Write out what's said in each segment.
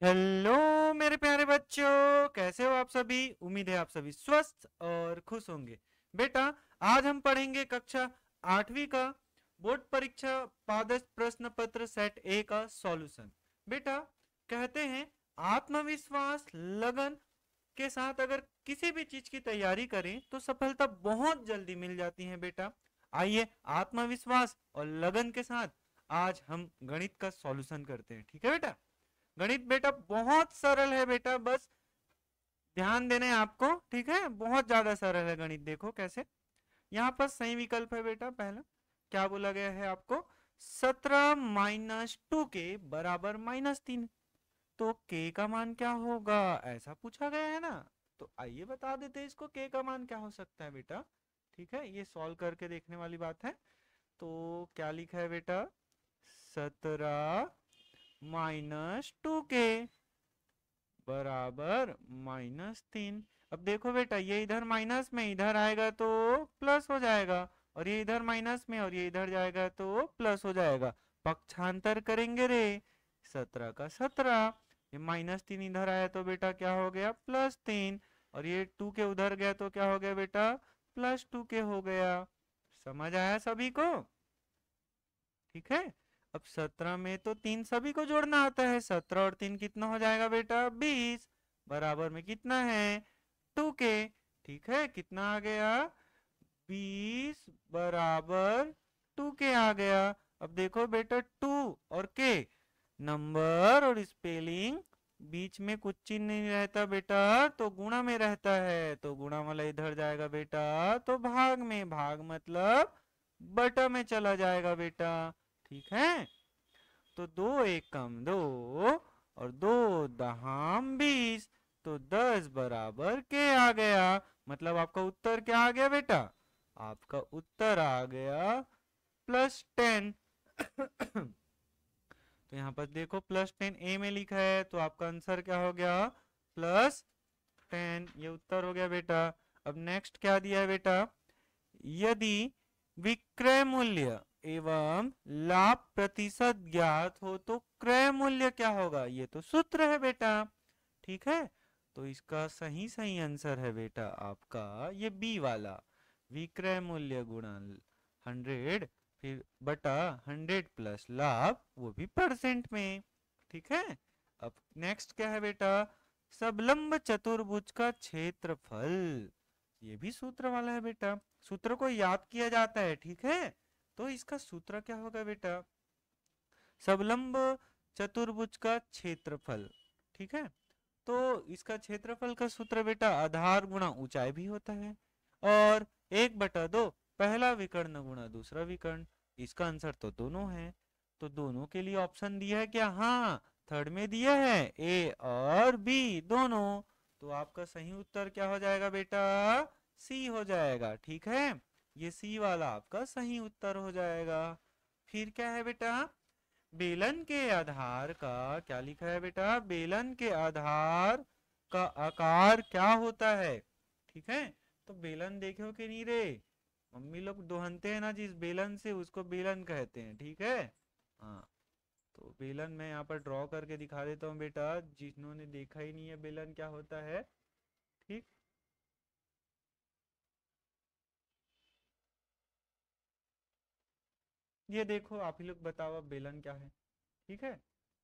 Hello मेरे प्यारे बच्चों, कैसे हो आप सभी। उम्मीद है आप सभी स्वस्थ और खुश होंगे। बेटा, आज हम पढ़ेंगे कक्षा 8वीं का बोर्ड परीक्षा पादश प्रश्न पत्र सेट ए का सॉल्यूशन। बेटा, कहते हैं आत्मविश्वास लगन के साथ अगर किसी भी चीज की तैयारी करें तो सफलता बहुत जल्दी मिल जाती है। बेटा, आइए आत्मविश्वास और लगन के साथ आज हम गणित का सॉल्यूशन करते हैं। ठीक है बेटा। गणित बेटा बहुत सरल है बेटा, बस ध्यान देना है आपको। ठीक है, बहुत ज्यादा सरल है गणित। देखो कैसे, यहाँ पर सही विकल्प है बेटा। पहला क्या बोला गया है आपको, 17 - 2 के बराबर -3। तो के का मान क्या होगा, ऐसा पूछा गया है ना। तो आइए बता देते हैं इसको, के का मान क्या हो सकता है बेटा। ठीक है, ये सॉल्व करके देखने वाली बात है। तो क्या लिखा है बेटा, 17 - 2 के बराबर -3। अब देखो बेटा, ये इधर माइनस में इधर आएगा तो प्लस हो जाएगा, और ये इधर माइनस में और ये इधर जाएगा तो प्लस हो जाएगा। पक्षांतर करेंगे रे, 17 का 17। ये -3 इधर आया तो बेटा क्या हो गया, +3। और ये 2 के उधर गया तो क्या हो गया बेटा, +2 के हो गया। समझ आया सभी को। ठीक है। अब 17 में तो 3 सभी को जोड़ना आता है। 17 और 3 कितना हो जाएगा बेटा, 20। बराबर में कितना है, 2 के। ठीक है, कितना आ गया, 20 बराबर 2 के आ गया। अब देखो बेटा, 2 और के नंबर और स्पेलिंग बीच में कुछ चिन्ह नहीं रहता बेटा, तो गुणा में रहता है। तो गुणा वाला इधर जाएगा बेटा तो भाग में, भाग मतलब बटा में चला जाएगा बेटा। ठीक है। तो 2 × 1 = 2 और 2 दहाम 20, तो 10 बराबर के आ गया। मतलब आपका उत्तर क्या आ गया बेटा, आपका उत्तर आ गया +10। तो यहाँ पर देखो +10 ए में लिखा है, तो आपका आंसर क्या हो गया, +10। ये उत्तर हो गया बेटा। अब नेक्स्ट क्या दिया है बेटा, यदि विक्रय मूल्य एवं लाभ प्रतिशत ज्ञात हो तो क्रय मूल्य क्या होगा, ये तो सूत्र है बेटा। ठीक है, तो इसका सही सही आंसर है बेटा आपका ये बी वाला, विक्रय मूल्य गुणा 100, फिर बटा 100 प्लस लाभ, वो भी परसेंट में। ठीक है। अब नेक्स्ट क्या है बेटा, सबलंब चतुर्भुज का क्षेत्रफल, ये भी सूत्र वाला है बेटा। सूत्र को याद किया जाता है। ठीक है, तो इसका सूत्र क्या होगा बेटा, सबलंब चतुर्भुज का क्षेत्रफल। ठीक है, तो इसका क्षेत्रफल का सूत्र बेटा आधार गुणा ऊंचाई भी होता है, और 1/2 पहला विकर्ण गुणा दूसरा विकर्ण। इसका आंसर तो दोनों है, तो दोनों के लिए ऑप्शन दिया है क्या, हाँ थर्ड में दिया है, ए और बी दोनों। तो आपका सही उत्तर क्या हो जाएगा बेटा, सी हो जाएगा। ठीक है, ये सी वाला आपका सही उत्तर हो जाएगा। फिर क्या है बेटा, बेलन के आधार का, क्या लिखा है बेटा, बेलन के आधार का आकार क्या होता है। ठीक है, तो बेलन देखो कि नहीं रे, मम्मी लोग दोहनते हैं ना जिस बेलन से, उसको बेलन कहते हैं। ठीक है। हाँ, तो बेलन मैं यहाँ पर ड्रॉ करके दिखा देता हूँ बेटा, जिन्होंने देखा ही नहीं है बेलन क्या होता है। ठीक, ये देखो आप ही लोग बताओ अब बेलन क्या है। ठीक है,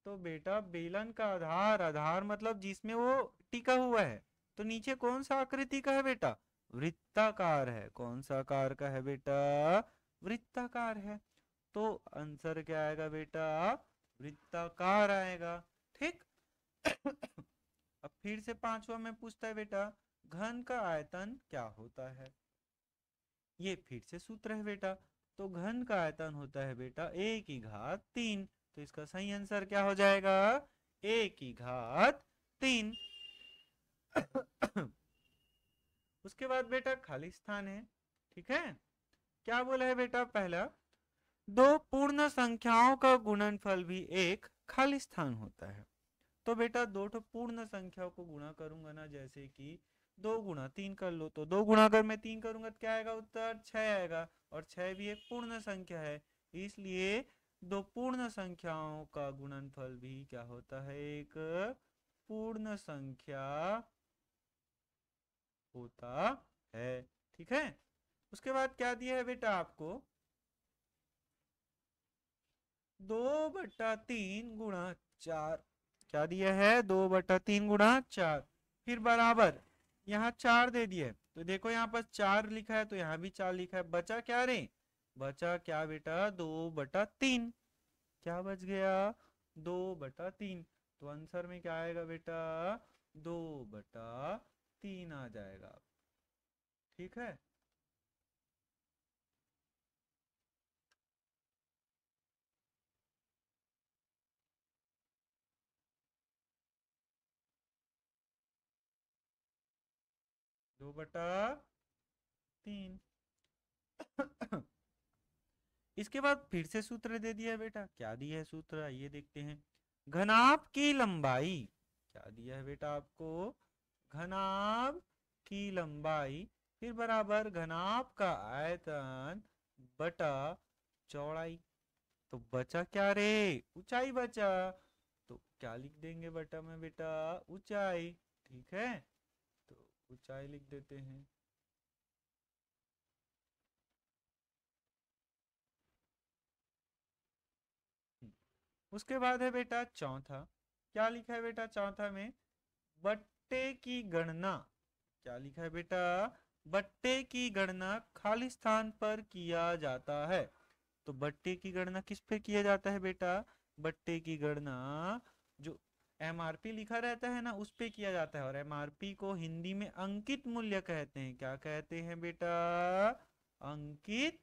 तो बेटा बेलन का आधार, आधार मतलब जिसमें वो टिका हुआ है, तो नीचे कौन सा आकृति का है बेटा, वृत्ताकार है। कौन सा आकार का है बेटा, वृत्ताकार है। तो आंसर क्या आएगा बेटा, वृत्ताकार आएगा। ठीक। अब फिर से पांचवा में पूछता है बेटा, घन का आयतन क्या होता है। ये फिर से सूत्र है बेटा, तो घन का आयतन होता है बेटा a⁻3। तो इसका सही आंसर क्या हो जाएगा, a⁻3। उसके बाद बेटा खाली स्थान है। ठीक है, क्या बोला है बेटा, पहला दो पूर्ण संख्याओं का गुणनफल भी एक खाली स्थान होता है। तो बेटा दो तो पूर्ण संख्याओं को गुणा करूंगा ना, जैसे कि 2 × 3 कर लो, तो 2 गुणा अगर मैं 3 करूंगा तो क्या आएगा, उत्तर 6 आएगा, और 6 भी एक पूर्ण संख्या है, इसलिए दो पूर्ण संख्याओं का गुणनफल भी क्या होता है, एक पूर्ण संख्या होता है। ठीक है, उसके बाद क्या दिया है बेटा आपको, 2/3 गुणा 4। क्या दिया है, 2/3 गुणा 4। फिर बराबर यहाँ 4 दे दिए, तो देखो यहाँ पर 4 लिखा है तो यहाँ भी 4 लिखा है, बचा क्या रे, बचा क्या बेटा, 2/3। क्या बच गया, 2/3। तो आंसर में क्या आएगा बेटा, 2/3 आ जाएगा। ठीक है, दो बटा तीन। इसके बाद फिर से सूत्र दे दिया है बेटा, क्या दिया है सूत्र, ये देखते हैं। घनाभ की लंबाई, क्या दिया है बेटा आपको, घनाभ की लंबाई, फिर बराबर घनाभ का आयतन बटा चौड़ाई। तो बचा क्या रे, ऊंचाई बचा, तो क्या लिख देंगे बटा में बेटा, ऊंचाई। ठीक है, तो ऊंचाई लिख देते हैं। उसके बाद है बेटा चौथा, क्या लिखा है बेटा चौथा में, बट्टे की गणना। क्या लिखा है बेटा, बट्टे की गणना खाली स्थान पर किया जाता है। तो बट्टे की गणना किस पे किया जाता है बेटा, बट्टे की गणना जो एमआरपी लिखा रहता है ना उस पे किया जाता है, और एमआरपी को हिंदी में अंकित मूल्य कहते हैं। क्या कहते हैं बेटा, अंकित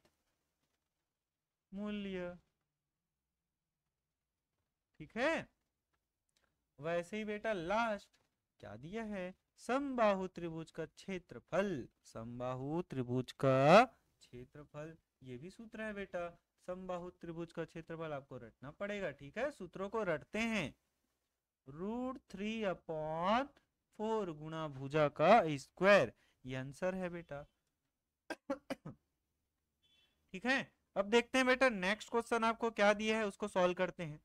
मूल्य। ठीक है, वैसे ही बेटा लास्ट क्या दिया है, समबाहु त्रिभुज का क्षेत्रफल। समबाहु त्रिभुज का क्षेत्रफल, ये भी सूत्र है बेटा। समबाहु त्रिभुज का क्षेत्रफल आपको रटना पड़ेगा। ठीक है, सूत्रों को रटते हैं। √3/4 गुणा भुजा का स्क्वायर, ये आंसर है बेटा। ठीक है, अब देखते हैं बेटा नेक्स्ट क्वेश्चन आपको क्या दिया है, उसको सॉल्व करते हैं।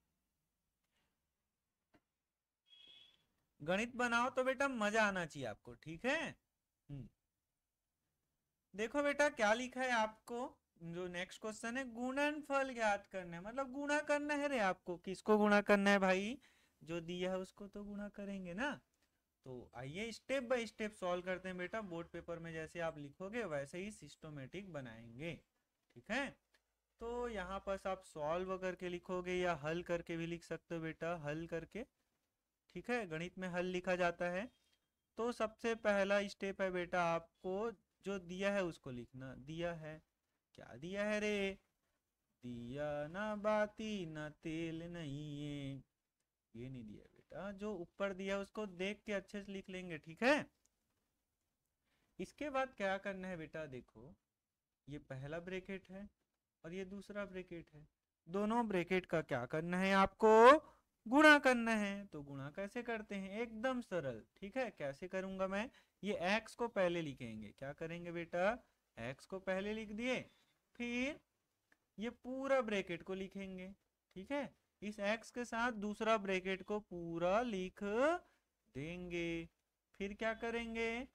गणित बनाओ तो बेटा मजा आना चाहिए आपको। ठीक है, देखो बेटा क्या लिखा है आपको, जो नेक्स्ट क्वेश्चन है, गुणनफल ज्ञात करना है, मतलब गुणा करना है रे आपको। किसको गुणा करना है भाई, जो दिया है उसको तो गुणा करेंगे ना। तो आइए स्टेप बाय स्टेप सॉल्व करते हैं बेटा, बोर्ड पेपर में जैसे आप लिखोगे वैसे ही सिस्टोमेटिक बनाएंगे। ठीक है, तो यहाँ पर आप सॉल्व करके लिखोगे या हल करके भी लिख सकते हो बेटा, हल करके। ठीक है, गणित में हल लिखा जाता है। तो सबसे पहला स्टेप है बेटा आपको, जो दिया है उसको लिखना। दिया है, क्या दिया है रे, दिया ना बाती ना तेल नहीं ये नहीं दिया बेटा, जो ऊपर दिया उसको देख के अच्छे से लिख लेंगे। ठीक है, इसके बाद क्या करना है बेटा, देखो ये पहला ब्रैकेट है और ये दूसरा ब्रैकेट है, दोनों ब्रैकेट का क्या करना है आपको, गुणा करना है। तो गुणा कैसे करते हैं, एकदम सरल। ठीक है, कैसे करूंगा मैं, ये x को पहले लिखेंगे। क्या करेंगे बेटा, x को पहले लिख दिए, फिर ये पूरा ब्रैकेट को लिखेंगे। ठीक है, इस x के साथ दूसरा ब्रैकेट को पूरा लिख देंगे। फिर क्या करेंगे,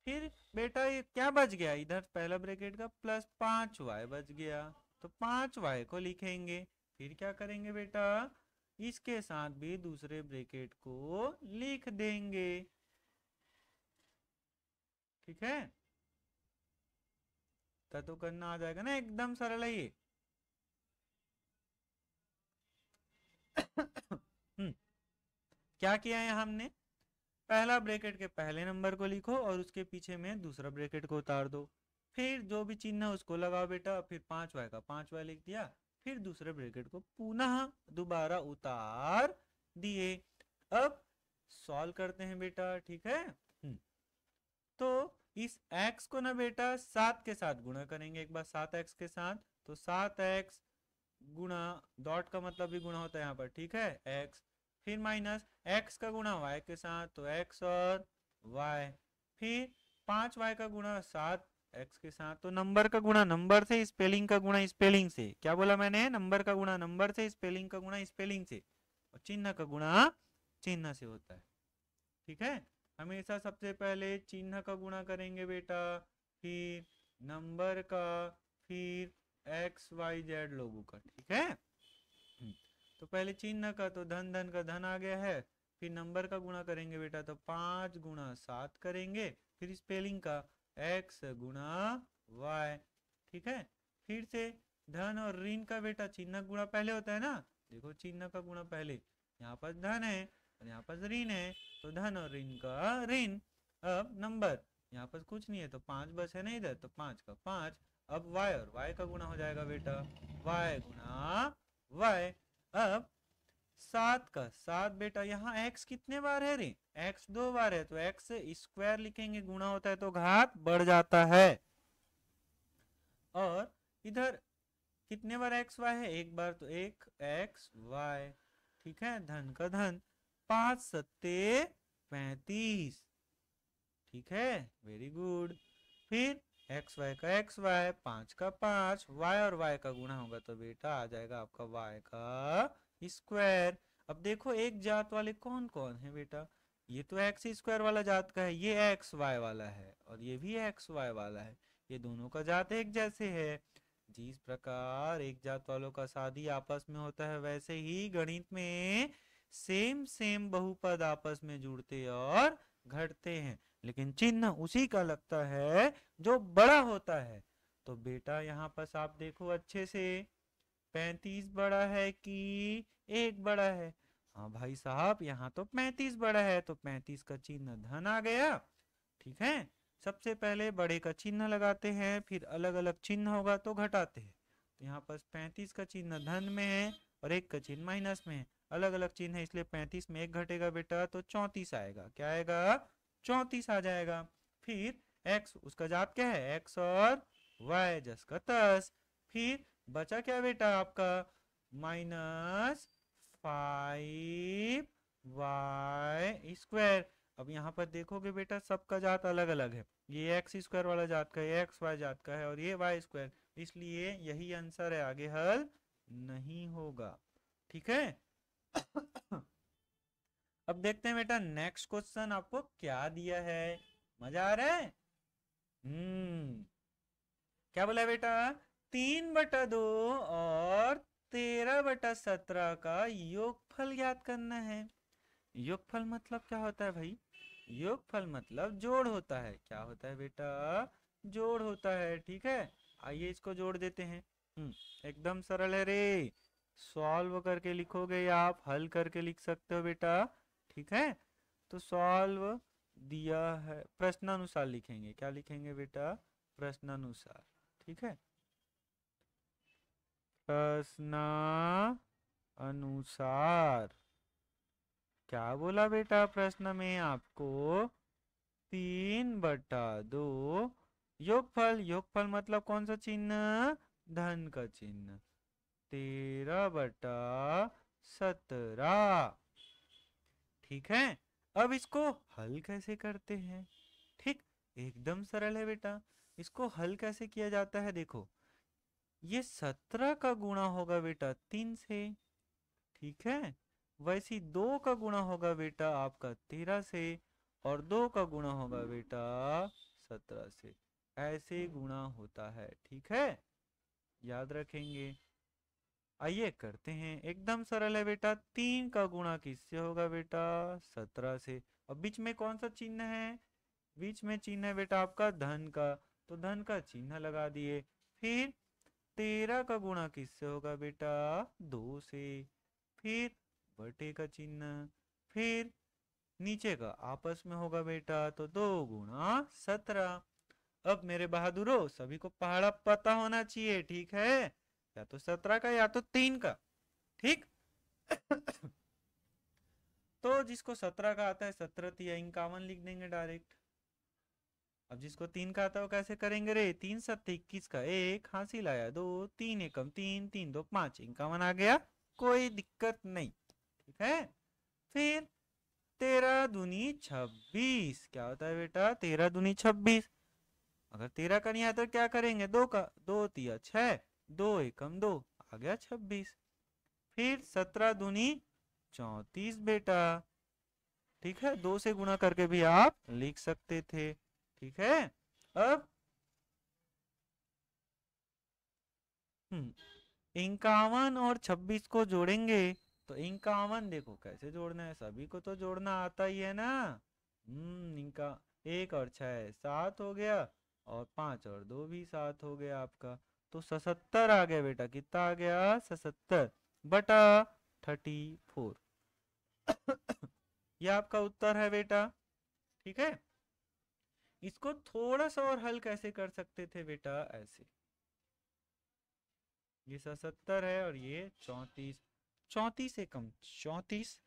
फिर बेटा ये क्या बच गया, इधर पहला ब्रैकेट का प्लस 5y बच गया, तो 5y को लिखेंगे। फिर क्या करेंगे बेटा, इसके साथ भी दूसरे ब्रैकेट को लिख देंगे। ठीक है, तो करना आ जाएगा ना, एकदम सरल है ये। क्या किया है हमने, पहला ब्रैकेट के पहले नंबर को लिखो और उसके पीछे में दूसरा ब्रैकेट को उतार दो, फिर जो भी चिन्ह है उसको लगाओ बेटा, फिर 5y का 5y लिख दिया, फिर दूसरे ब्रैकेट को पुनः दोबारा उतार दिए। अब सॉल्व करते हैं बेटा। ठीक है, तो इस x को ना बेटा 7 के साथ गुणा करेंगे एक बार, 7x के साथ, तो 7x गुणा, डॉट का मतलब भी गुणा होता है यहाँ पर। ठीक है, x, फिर माइनस x का गुणा y के साथ, तो x और y, फिर 5y का गुणा 7 एक्स के साथ, तो नंबर का गुणा नंबर से, स्पेलिंग का गुणा स्पेलिंग से। क्या बोला मैंने? नंबर का गुणा नंबर से, स्पेलिंग का गुणा स्पेलिंग से, और चिन्ह का गुणा चिन्ह से होता है। ठीक है, हमेशा सबसे पहले चिन्ह का गुणा करेंगे बेटा, फिर नंबर का, फिर एक्स वाई जेड लोगों का। ठीक है, तो पहले चिन्ह का, तो धन धन का धन आ गया है, फिर नंबर का गुणा करेंगे बेटा, तो 5 गुणा 7 करेंगे, फिर स्पेलिंग का x गुणा y। ठीक है, फिर से धन और ऋण का बेटा चिन्ह गुणा पहले होता है ना, देखो चिन्ह का गुणा पहले, यहाँ पर धन है और यहाँ पर ऋण है, तो धन और ऋण का ऋण। अब नंबर, यहाँ पर कुछ नहीं है तो 5 बस है ना इधर, तो 5 का 5। अब y और y का गुणा हो जाएगा बेटा, y गुणा y। अब 7 का 7 बेटा, यहाँ x कितने बार है रे? x 2 बार है, तो x स्क्वायर लिखेंगे, गुणा होता है तो घात बढ़ जाता है। और इधर कितने बार एक्स वाई है? एक बार, तो एक एक्स वाई। ठीक है, धन का धन, 5 सत्ते 35। ठीक है, वेरी गुड। फिर एक्स वाई का एक्स वाई, 5 का 5, वाई और वाई का गुणा होगा तो बेटा आ जाएगा आपका वाई का स्क्वायर। अब देखो एक जात वाले कौन कौन है बेटा, ये तो एक्स स्क्वायर वाला जात का है, ये एक्स वाई वाला है, और ये भी एक्स वाई वाला है, ये दोनों का जात एक जैसे है। जिस प्रकार एक जात वालों का शादी आपस में होता है, वैसे ही गणित में सेम सेम बहुपद आपस में जुड़ते और घटते हैं, लेकिन चिन्ह उसी का लगता है जो बड़ा होता है। तो बेटा यहाँ पर आप देखो अच्छे से, 35 बड़ा है कि एक बड़ा है? हाँ भाई साहब, यहाँ तो 35 बड़ा है, तो 35 का चिन्ह धन आ गया। ठीक है, सबसे पहले बड़े का चिन्ह लगाते हैं, फिर अलग अलग चिन्ह होगा तो घटाते हैं। तो यहाँ पर 35 का चिन्ह धन में है और एक का चिन्ह माइनस में है, अलग अलग चिन्ह है, इसलिए 35 में एक घटेगा बेटा तो 34 आएगा। क्या आएगा? 34 आ जाएगा। फिर x, उसका जात क्या है? x और y जस का तस। फिर बचा क्या बेटा आपका? -5y²। अब यहाँ पर देखोगे बेटा सबका जात अलग अलग है, ये एक्स स्क्वायर वाला जात का है, ये एक्स वाई जात का है, और ये वाई स्क्वायर, इसलिए यही आंसर है, आगे हल नहीं होगा। ठीक है। अब देखते हैं बेटा नेक्स्ट क्वेश्चन आपको क्या दिया है, मजा आ रहा है? क्या बोला बेटा? 3/2 और 13/17 का योगफल ज्ञात करना है। योगफल मतलब क्या होता है भाई? योगफल मतलब जोड़ होता है। क्या होता है बेटा? जोड़ होता है। ठीक है, आइए इसको जोड़ देते हैं। एकदम सरल है रे, सॉल्व करके लिखोगे या आप हल करके लिख सकते हो बेटा। ठीक है, तो सॉल्व दिया है, प्रश्नानुसार लिखेंगे। क्या लिखेंगे बेटा? प्रश्नानुसार। ठीक है, प्रश्नानुसार। क्या बोला बेटा प्रश्न में आपको? 3/2 योगफल। योगफल मतलब कौन सा चिन्ह? धन का चिन्ह। 13/17। ठीक है, अब इसको हल कैसे करते हैं? ठीक, एकदम सरल है बेटा। इसको हल कैसे किया जाता है? देखो, ये 17 का गुणा होगा बेटा 3 से। ठीक है, वैसी 2 का गुणा होगा बेटा आपका 13 से, और 2 का गुणा होगा बेटा 17 से। ऐसे गुणा होता है। ठीक है, याद रखेंगे। आइए करते हैं, एकदम सरल है बेटा। 3 का गुणा किससे होगा बेटा? 17 से। अब बीच में कौन सा चिन्ह है? बीच में चिन्ह है बेटा आपका धन का, तो धन का चिन्ह लगा दिए। फिर 13 का गुणा किससे होगा बेटा? 2 से। फिर बटे का चिन्ह, फिर नीचे का आपस में होगा बेटा, तो 2 × 17। अब मेरे बहादुरों, सभी को पहाड़ा पता होना चाहिए। ठीक है, या तो 17 का या तो 3 का। ठीक। तो जिसको 17 का आता है, 17×3 = 51 लिख देंगे डायरेक्ट। अब जिसको 3 का आता है वो कैसे करेंगे रे? 3×7 = 21 का 1 हासिल आया 2, 3×1 = 3, 3×2 = 5, 51 आ गया, कोई दिक्कत नहीं। ठीक है, फिर 13×2 = 26। क्या होता है बेटा? 13×2 = 26। अगर 13 का नहीं आया तो क्या करेंगे, 2 का, 2 तिया 6, 2 एकम 2, आ गया 26। फिर 17 दूनी 34 बेटा। ठीक है, 2 से गुणा करके भी आप लिख सकते थे। ठीक है, अब 51 और 26 को जोड़ेंगे। तो 51 देखो कैसे जोड़ना है, सभी को तो जोड़ना आता ही है ना। इनका 1 और 6 7 हो गया, और 5 और 2 भी 7 हो गया आपका। तो 77 आ गया बेटा, कितना आ गया, 77 बटा 34। ये आपका उत्तर है बेटा। ठीक है, इसको थोड़ा सा और हल कैसे कर सकते थे बेटा, ऐसे, ये 77 है और ये 34, 34 से कम 34,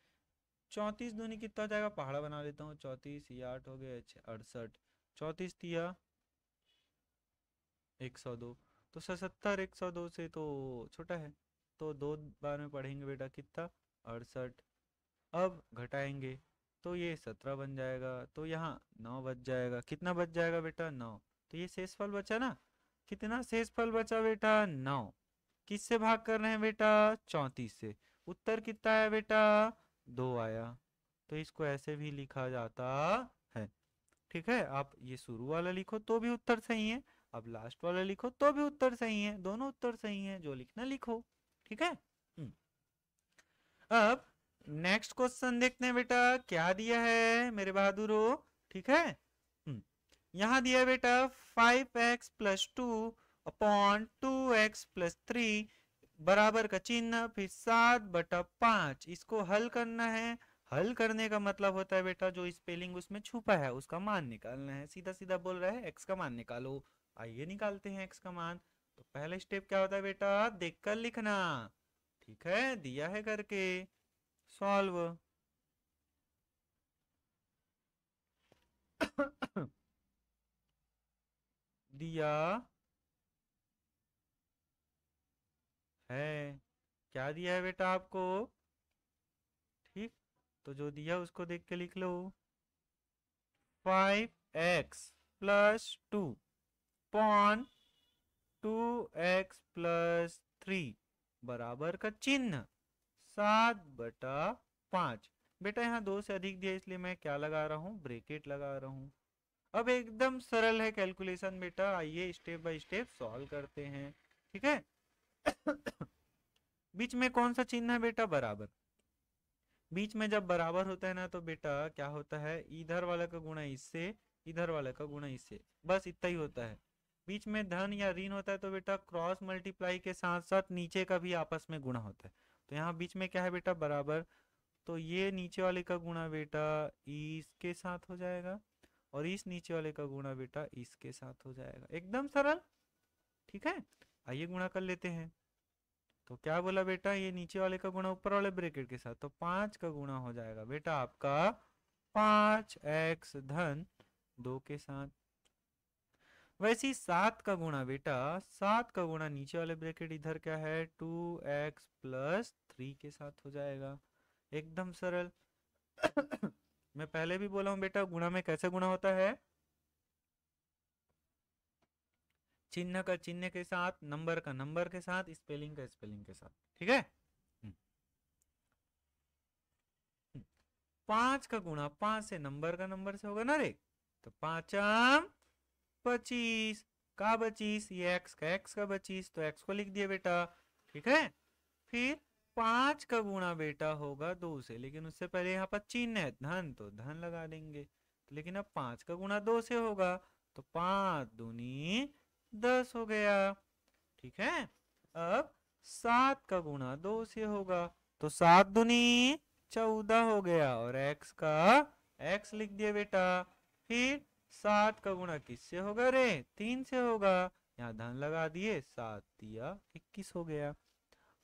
34 दूनी कितना हो जाएगा, पहाड़ा बना लेता हूँ, 34 ये 8 हो गया 68, 34 तिया 102। तो 77 102 से तो छोटा है, तो 2 बार में पढ़ेंगे बेटा, कितना 68। अब घटाएंगे तो ये 17 बन जाएगा, तो यहाँ 9 बच जाएगा, कितना बच जाएगा बेटा, 9। तो ये शेषफल बचा ना, कितना शेषफल बचा बेटा, 9। किससे भाग कर रहे हैं बेटा, 34 से। उत्तर कितना है बेटा, 2 आया। तो इसको ऐसे भी लिखा जाता है। ठीक है, आप ये शुरू वाला लिखो तो भी उत्तर सही है, अब लास्ट वाला लिखो तो भी उत्तर सही है, दोनों उत्तर सही है, जो लिखना लिखो। ठीक है, अब नेक्स्ट क्वेश्चन देखते हैं बेटा, क्या दिया है मेरे बहादुरो। ठीक है, यहाँ दिया है बेटा 5x plus 2 upon 2x plus 3 बराबर का चिन्ह, फिर 7/5। इसको हल करना है। हल करने का मतलब होता है बेटा, जो स्पेलिंग उसमें छुपा है उसका मान निकालना है। सीधा सीधा बोल रहा है x का मान निकालो, आइए निकालते हैं x का मान। तो पहला स्टेप क्या होता है बेटा, देखकर लिखना। ठीक है, दिया है करके सॉल्व। दिया है, क्या दिया है बेटा आपको, ठीक, तो जो दिया उसको देख के लिख लो। 5x plus 2 pawn 2x plus 3 बराबर का चिन्ह 7/5। बेटा यहाँ 2 से अधिक दिया, इसलिए मैं क्या लगा रहा हूँ, ब्रेकेट लगा रहा हूँ। अब एकदम सरल है कैलकुलेशन बेटा, आइए स्टेप बाय स्टेप सॉल्व करते हैं। ठीक है, बीच में कौन सा चिन्ह है बेटा, बराबर। बीच में जब बराबर होता है ना तो बेटा क्या होता है, इधर वाला का गुणा इससे, इधर वाला का गुणा इससे, बस इतना ही होता है। बीच में धन या ऋण होता है तो बेटा क्रॉस मल्टीप्लाई के साथ साथ नीचे का भी आपस में गुणा होता है। तो यहाँ बीच में क्या है बेटा, बराबर। तो ये नीचे वाले का गुणा बेटा इसके साथ हो जाएगा, और इस नीचे वाले का गुणा बेटा इसके साथ हो जाएगा, एकदम सरल। ठीक है, आइए गुणा कर लेते हैं। तो क्या बोला बेटा, ये नीचे वाले का गुणा ऊपर वाले ब्रैकेट के साथ, तो 5 का गुणा हो जाएगा बेटा आपका 5x धन 2 के साथ। वैसे ही 7 का गुणा बेटा, 7 का गुणा नीचे वाले ब्रैकेट इधर क्या है, 2x प्लस 3 के साथ हो जाएगा, एकदम सरल। मैं पहले भी बोला हूं बेटा, गुणा में कैसे गुणा होता है, चिन्ह का चिन्ह के साथ, नंबर का नंबर के साथ, स्पेलिंग का स्पेलिंग के साथ। ठीक है, 5 का गुणा 5 से नंबर का नंबर से होगा ना रे, तो 5m 25 का 25, ये x का 25, तो x को लिख दिया बेटा। ठीक है, फिर 5 का गुणा बेटा होगा 2 से, लेकिन उससे पहले यहाँ पर चिन्ह है धन, तो धन लगा देंगे। तो लेकिन अब 5 का गुणा 2 से होगा, तो 5 दूनी 10 हो गया। ठीक है, अब 7 का गुणा 2 से होगा, तो 7 दूनी 14 हो गया, और x का x लिख दिया बेटा। फिर 7 का गुणा किससे होगा रे, 3 से होगा, यहाँ धन लगा दिए, 7 दिया 21 हो गया।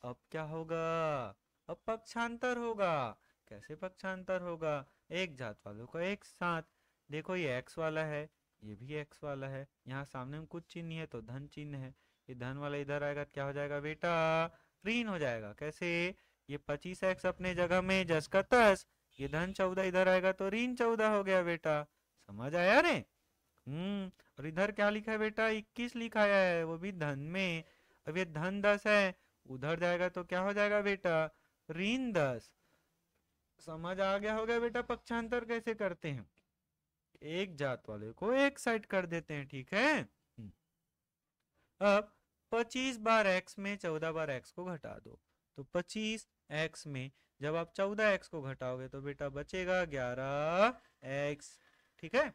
अब क्या होगा, अब पक्षांतर होगा। कैसे पक्षांतर होगा, एक जात वालों का एक साथ। देखो ये x वाला है, ये भी x वाला है, यहाँ सामने में कुछ चिन्ह है तो धन चिन्ह है, ये धन वाला इधर आएगा, क्या हो जाएगा बेटा, ऋण हो जाएगा। कैसे, ये 25x अपने जगह में जस का तस, ये धन 14 इधर आएगा तो ऋण 14 हो गया बेटा, समझ आया रे। और इधर क्या लिखा है बेटा, 21 लिखाया है, वो भी धन में। अब ये धन 10 है, उधर जाएगा तो क्या हो जाएगा बेटा, ऋण 10। समझ आ गया होगा बेटा पक्षांतर कैसे करते हैं। एक जात वाले को एक साइड कर देते हैं, ठीक है। अब 25 बार x में 14 बार x को घटा दो, तो 25 x में जब आप 14 x को घटाओगे तो बेटा बचेगा 11 x, ठीक है।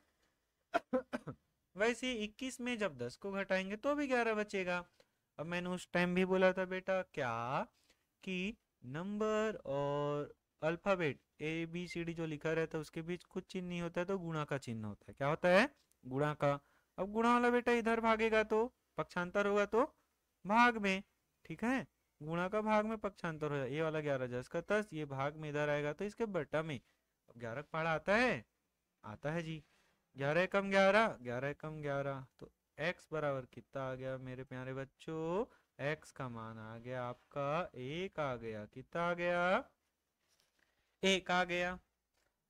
वैसे ही 21 में जब 10 को घटाएंगे तो भी 11 बचेगा। अब मैंने उस टाइम भी बोला था बेटा क्या, कि नंबर और अल्फाबेट ABCD जो लिखा रहता है उसके बीच कुछ चिन्ह नहीं होता है, तो गुणा का चिन्ह होता है। क्या होता है, गुणा का। अब गुणा वाला बेटा इधर भागेगा तो पक्षांतर होगा तो भाग में, ठीक है। गुणा का भाग में पक्षांतर हो, ये वाला 11 10 का 10, ये भाग में इधर आएगा तो इसके बट्टा में। अब 11 का पहाड़ा आता है, आता है जी। 11 कम 11, 11 कम 11, तो x बराबर कितना आ गया मेरे प्यारे बच्चों, x का मान आ गया आपका 1 आ गया। कितना आ गया, 1 आ गया।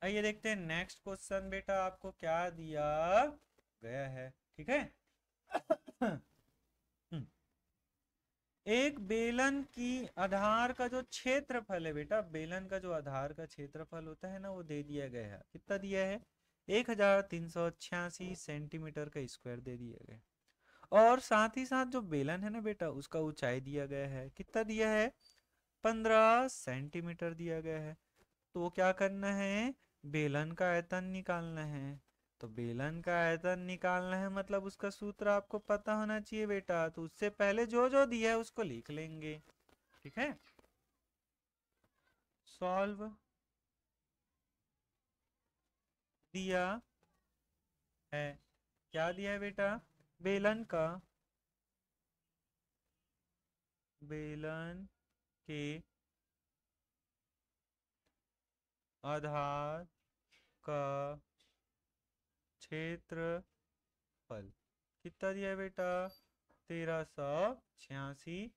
आइए देखते हैं नेक्स्ट क्वेश्चन बेटा आपको क्या दिया गया है, ठीक है। एक बेलन की आधार का जो क्षेत्रफल है बेटा, बेलन का जो आधार का क्षेत्रफल होता है ना, वो दे दिया गया है। कितना दिया है, 1386 सेंटीमीटर का स्क्वायर दे दिया गया है। और साथ ही साथ जो बेलन है ना बेटा, उसका ऊंचाई दिया गया है। कितना दिया है, 15 सेंटीमीटर दिया गया है। तो क्या करना है, बेलन का आयतन निकालना है। तो बेलन का आयतन निकालना है मतलब उसका सूत्र आपको पता होना चाहिए बेटा, तो उससे पहले जो जो दिया है उसको लिख लेंगे, ठीक है। सॉल्व दिया है, क्या दिया है बेटा, बेलन का, बेलन के आधार का क्षेत्रफल कितना दिया है बेटा, 1386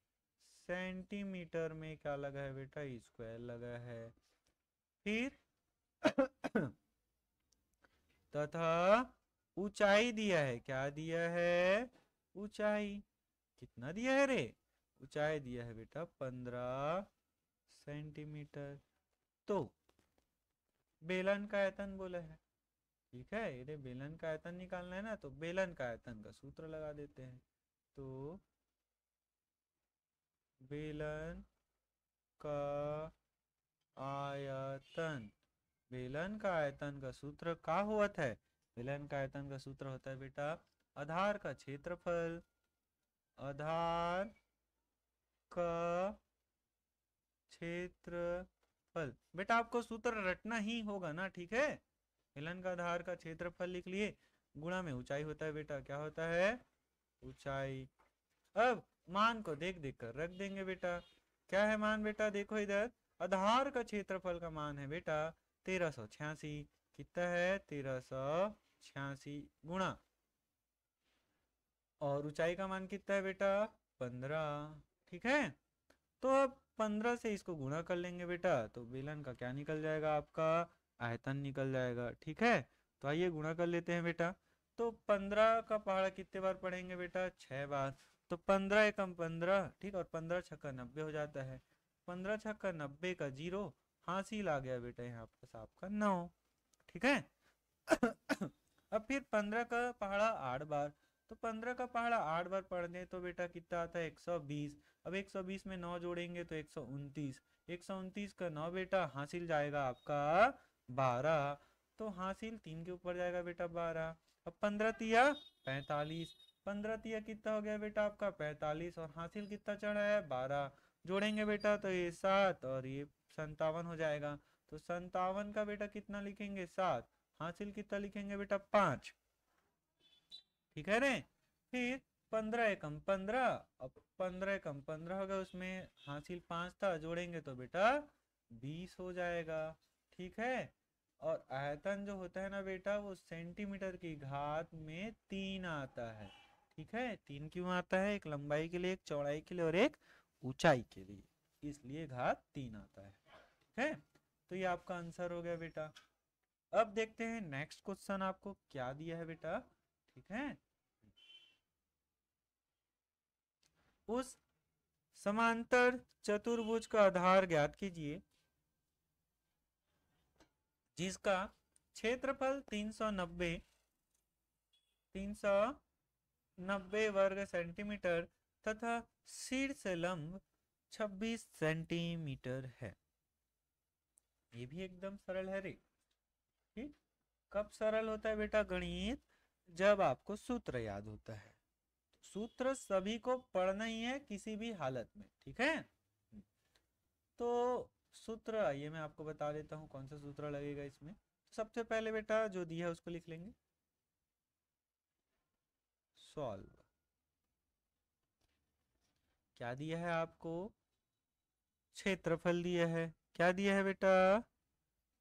सेंटीमीटर में क्या लगा है बेटा, स्क्वायर लगा है। फिर तथा ऊंचाई दिया है, क्या दिया है, ऊंचाई कितना दिया है रे, ऊंचाई दिया है बेटा 15 सेंटीमीटर। तो बेलन का आयतन बोला है, ठीक है। ये बेलन का आयतन निकालना है ना, तो बेलन का आयतन का सूत्र लगा देते हैं। तो बेलन का आयतन, बेलन का आयतन का सूत्र क्या होता है, बेलन का आयतन का सूत्र होता है बेटा आधार का क्षेत्रफल, आधार का क्षेत्रफल। बेटा आपको सूत्र रटना ही होगा ना, ठीक है। बेलन का आधार का क्षेत्रफल लिख लिए, गुणा में ऊंचाई होता है बेटा, क्या होता है, ऊंचाई। अब मान को देख देख कर रख देंगे बेटा, क्या है मान बेटा, देखो इधर आधार का क्षेत्रफल का मान है बेटा 1386, कितना है 1386 गुणा, और ऊंचाई का मान कितना है बेटा 15, ठीक है। तो अब 15 से इसको गुणा कर लेंगे बेटा, तो बेलन का क्या निकल जाएगा, आपका आयतन निकल जाएगा, ठीक है। तो आइए गुणा कर लेते हैं बेटा। तो 15 का पहाड़ा कितने बार पढ़ेंगे बेटा, 6 बार। तो 15 एकम 15, ठीक, और 15 छक्का 90 हो जाता है। 15 छक्का 90 का जीरो हासिल आ गया बेटा यहाँ पास आपका 9, ठीक है। अब फिर 15 का पहाड़ा 8 बार, तो 15 का पहाड़ा 8 बार पढ़ दें तो बेटा कितना आता है 120। अब 120 में 9 जोड़ेंगे तो 129, 129 का 9 बेटा हासिल जाएगा आपका 12, तो हासिल 3 के ऊपर जाएगा बेटा 12। अब 15 तिया 45, 15 तिया कितना हो गया बेटा आपका 45, और हासिल कितना चढ़ा है 12, जोड़ेंगे बेटा तो ये 7 और ये 57 हो जाएगा। तो 57 का बेटा कितना लिखेंगे 7, हासिल कितना लिखेंगे बेटा 5, ठीक है रे। फिर 15 एकम 15, अब 15 एकम 15 होगा, उसमें हासिल 5 था, जोड़ेंगे तो बेटा 20 हो जाएगा, ठीक है। और आयतन जो होता है ना बेटा, वो सेंटीमीटर की घात में 3 आता है, ठीक है। 3 क्यों आता है, एक लंबाई के लिए, एक चौड़ाई के लिए, और एक ऊंचाई के लिए, इसलिए घात 3 आता है, ठीक है। तो ये आपका आंसर हो गया बेटा। अब देखते हैं नेक्स्ट क्वेश्चन आपको क्या दिया है बेटा, ठीक है। उस समांतर चतुर्भुज का आधार ज्ञात कीजिए जिसका क्षेत्रफल 390 वर्ग सेंटीमीटर तथा शीर्ष लंब 26 सेंटीमीटर है। ये भी एकदम सरल है रे। ठीक। कब सरल होता है बेटा गणित? जब आपको सूत्र याद होता है। सूत्र सभी को पढ़ना ही है किसी भी हालत में, ठीक है। तो सूत्र आइए मैं आपको बता देता हूँ कौन सा सूत्र लगेगा इसमें। तो सबसे पहले बेटा जो दिया है उसको लिख लेंगे, सॉल्व। क्या दिया है आपको? क्षेत्रफल दिया है। क्या दिया है बेटा?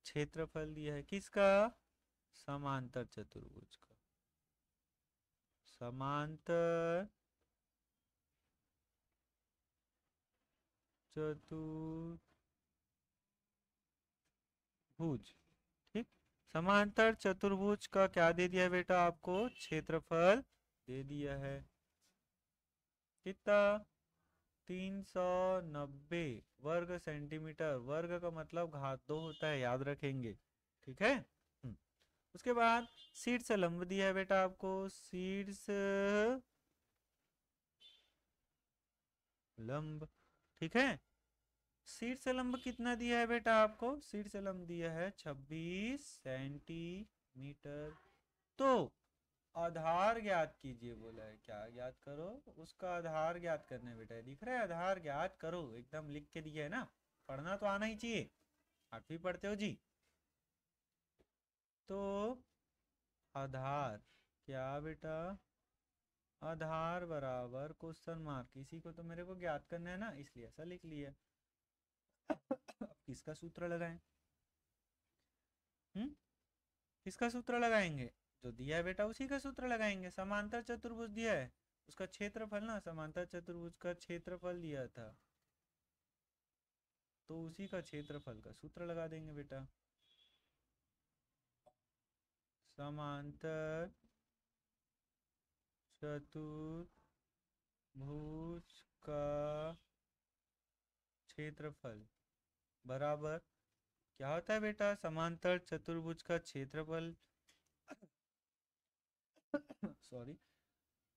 क्षेत्रफल दिया है। किसका? समांतर चतुर्भुज का। समांतर चतुर्भुज। ठीक। समांतर चतुर्भुज का क्या दे दिया है बेटा आपको? क्षेत्रफल दे दिया है। कितना? 390 वर्ग सेंटीमीटर। वर्ग का मतलब घात 2 होता है, याद रखेंगे, ठीक है। उसके बाद शीर्ष लंब दिया है बेटा आपको। शीर्ष लंब, ठीक है। शीर्ष लंब कितना दिया है बेटा आपको? शीर्ष लंब दिया है 26 सेंटीमीटर। तो आधार ज्ञात कीजिए बोला है। क्या ज्ञात करो? उसका आधार ज्ञात करने बेटा है, दिख रहा है? आधार ज्ञात करो, एकदम लिख के दिया है ना। पढ़ना तो आना ही चाहिए, 8वीं पढ़ते हो जी। तो आधार क्या बेटा? आधार बराबर क्वेश्चन मार्क। इसी को तो मेरे को ज्ञात करना है ना, इसलिए ऐसा लिख लिया। अब किसका सूत्र लगाएं? किसका सूत्र लगाएंगे? जो दिया है बेटा उसी का सूत्र लगाएंगे। समांतर चतुर्भुज दिया है, उसका क्षेत्रफल ना, समांतर चतुर्भुज का क्षेत्रफल दिया था, तो उसी का क्षेत्रफल का सूत्र लगा देंगे बेटा। समांतर चतुर्भुज का क्षेत्रफल बराबर क्या होता है बेटा? समांतर चतुर्भुज का क्षेत्रफल सॉरी।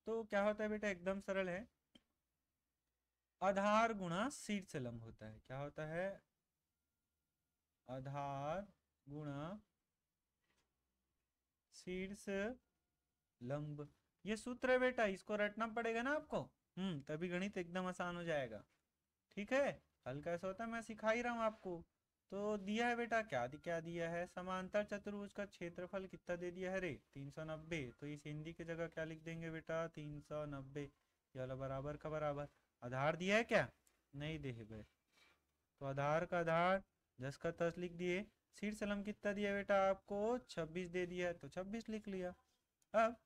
तो क्या होता है बेटा? एकदम सरल है, आधार गुणा शीर्ष लंब होता है। क्या होता है? आधार गुणा शीर्ष लंब। ये सूत्र है बेटा, इसको रटना पड़ेगा ना आपको। तभी गणित एकदम आसान हो जाएगा, ठीक है। हल कैसा होता है मैं सिखा ही रहा हूँ आपको। तो दिया है बेटा, क्या दिया है? समांतर चतुर्भुज का क्षेत्रफल कितना दे दिया है रे? 390। तो इस हिंदी की जगह क्या लिख देंगे बेटा? 390। ये वाला बराबर का बराबर। आधार दिया है क्या? नहीं दे है भाई। तो आधार का आधार 10 का 10 लिख दिए। शीर्ष लंब कितना दिया बेटा आपको? 26 दे दिया है, तो 26 लिख लिया। अब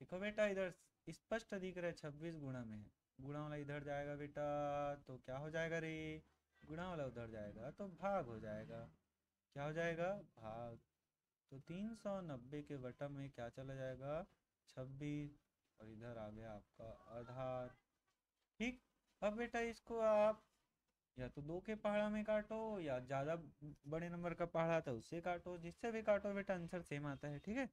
देखो बेटा, इधर स्पष्ट दिख रहा है 26 गुणा में है। गुणा वाला इधर जाएगा बेटा तो क्या हो जाएगा रे? गुणा वाला उधर जाएगा तो भाग हो जाएगा। क्या हो जाएगा? भाग। तो 390 के बटा में क्या चला जाएगा? 26। और इधर आ गया आपका आधार। ठीक। अब बेटा इसको आप या तो 2 के पहाड़ा में काटो, या ज्यादा बड़े नंबर का पहाड़ा था उससे काटो, जिससे भी काटो बेटा आंसर सेम आता है, ठीक है।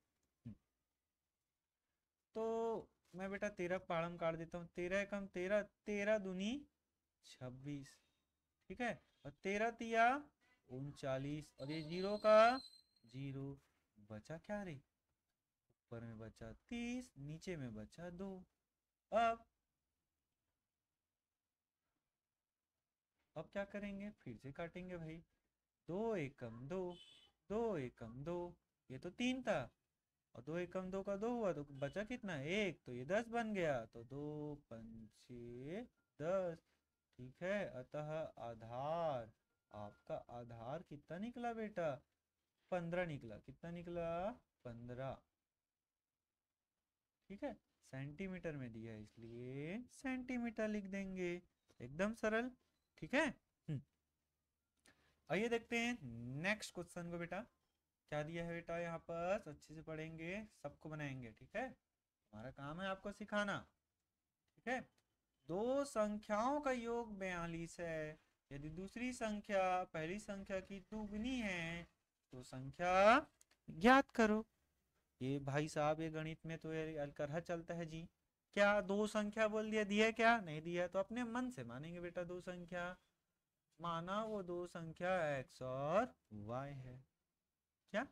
तो मैं बेटा 13 पहाड़ा में काट देता हूँ। 13 एकम 13, 13 दूनी 26, ठीक है। और 13 तिया 39, और ये जीरो का जीरो। बचा क्या रे? ऊपर में बचा 30, नीचे में बचा 2। अब क्या करेंगे? फिर से काटेंगे भाई। 2 एकम 2, 2 एकम 2, ये तो 3 था, और 2 एकम 2 का 2 हुआ तो बचा कितना? 1। तो ये 10 बन गया, तो 2 पंचे 10, ठीक है। अतः आधार, आपका आधार कितना निकला बेटा? 15 निकला। कितना निकला? 15, ठीक है। सेंटीमीटर में दिया है इसलिए सेंटीमीटर लिख देंगे, एकदम सरल, ठीक है। आइए देखते हैं नेक्स्ट क्वेश्चन को बेटा। क्या दिया है बेटा यहाँ पर, अच्छे से पढ़ेंगे, सबको बनाएंगे, ठीक है, हमारा काम है आपको सिखाना, ठीक है। दो संख्याओं का योग 42 है। यदि दूसरी संख्या पहली संख्या की दुगनी है तो संख्या ज्ञात करो। ये भाई साहब ये गणित में तो ये अलकरहा चलता है जी। क्या दो संख्या बोल दिया, दिया क्या नहीं दिया, तो अपने मन से मानेंगे बेटा। दो संख्या माना, वो दो संख्या x और y है। क्या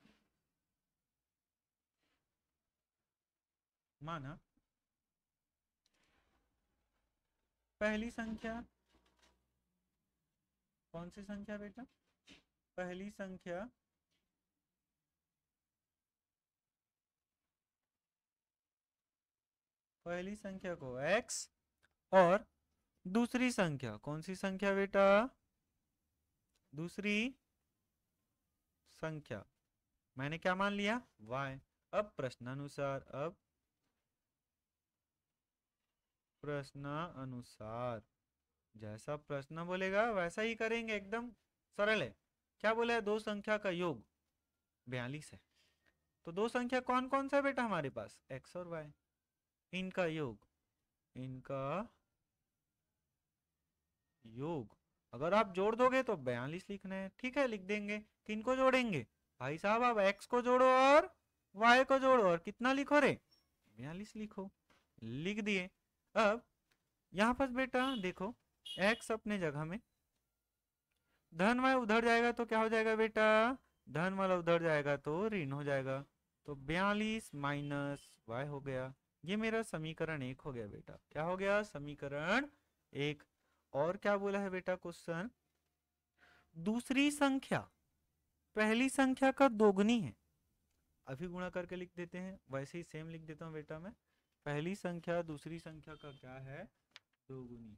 माना पहली संख्या, कौन सी संख्या बेटा, पहली संख्या पहली संख्या को x और दूसरी संख्या, कौन सी संख्या बेटा, दूसरी संख्या मैंने क्या मान लिया, y। अब प्रश्नानुसार, अब प्रश्नानुसार जैसा प्रश्न बोलेगा वैसा ही करेंगे, एकदम सरल है। क्या बोला है, दो संख्या का योग 42 है। तो दो संख्या कौन कौन सा है बेटा हमारे पास, x और y, इनका योग, इनका योग अगर आप जोड़ दोगे तो 42 लिखना है, ठीक है, लिख देंगे। किनको जोड़ेंगे भाई साहब, आप x को जोड़ो और y को जोड़ो, और कितना लिखो रे, 42 लिखो, लिख दिए। अब यहाँ पर बेटा देखो, x अपने जगह में, धन y उधर जाएगा तो क्या हो जाएगा बेटा, धन वाला उधर जाएगा तो ऋण हो जाएगा, तो 42 माइनस y हो गया। ये मेरा समीकरण 1 हो गया बेटा। क्या हो गया, समीकरण 1। और क्या बोला है बेटा क्वेश्चन, दूसरी संख्या पहली संख्या का दोगुनी है। अभी गुणा करके लिख देते हैं, वैसे ही सेम लिख देता हूँ बेटा मैं। पहली संख्या दूसरी संख्या का क्या है, दोगुनी।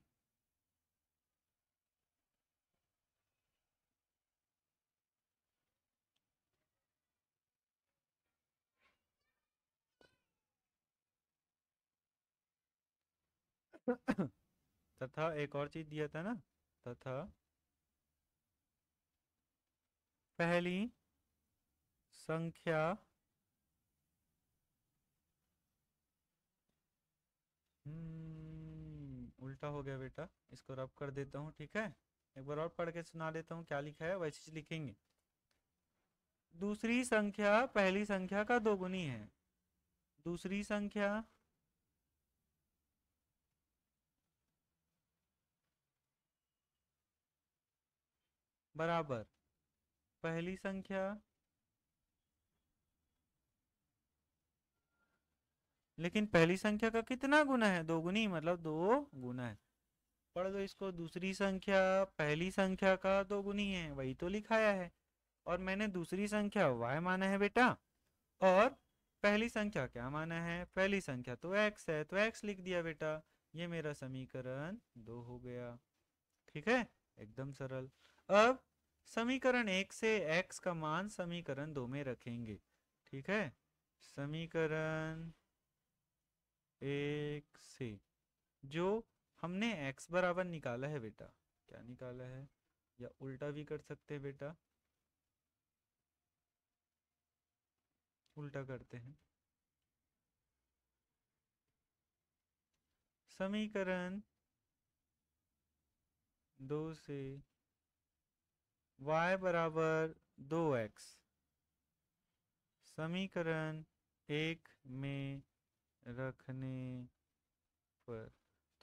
तथा एक और चीज दिया था ना, तथा पहली संख्या उल्टा हो गया बेटा, इसको रब कर देता हूँ, ठीक है। एक बार और पढ़ के सुना देता हूँ, क्या लिखा है वैसे चीज लिखेंगे। दूसरी संख्या पहली संख्या का दोगुनी है, दूसरी संख्या बराबर पहली संख्या, लेकिन पहली संख्या का कितना गुना है, दोगुनी, मतलब दो गुना है। पढ़ दो इसको, दूसरी संख्या पहली संख्या का दोगुनी है, वही तो लिखाया है। और मैंने दूसरी संख्या y माना है बेटा, और पहली संख्या क्या माना है, पहली संख्या तो x है, तो x लिख दिया बेटा। ये मेरा समीकरण 2 हो गया, ठीक है, एकदम सरल। अब समीकरण 1 से x का मान समीकरण 2 में रखेंगे, ठीक है। समीकरण 1 से जो हमने x बराबर निकाला है बेटा, क्या निकाला है, या उल्टा भी कर सकते हैं बेटा, उल्टा करते हैं। समीकरण 2 से y बराबर 2x समीकरण 1 में रखने पर,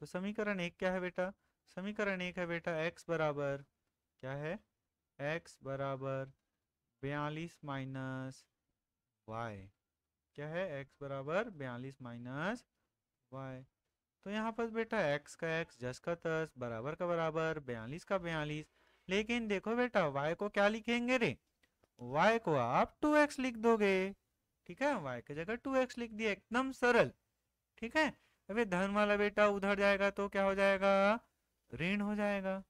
तो समीकरण 1 क्या है बेटा, समीकरण 1 है बेटा x बराबर क्या है, x बराबर 42 माइनस y, क्या है, x बराबर 42 माइनस y। तो यहाँ पर बेटा x का x, जस का तस, बराबर का बराबर, 42 का 42। लेकिन देखो बेटा y को क्या लिखेंगे रे, y को आप 2x लिख दोगे, ठीक है, y की जगह 2x लिख दिया, एकदम सरल, ठीक है। अबे धन वाला बेटा उधर जाएगा तो क्या हो जाएगा, ऋण हो जाएगा,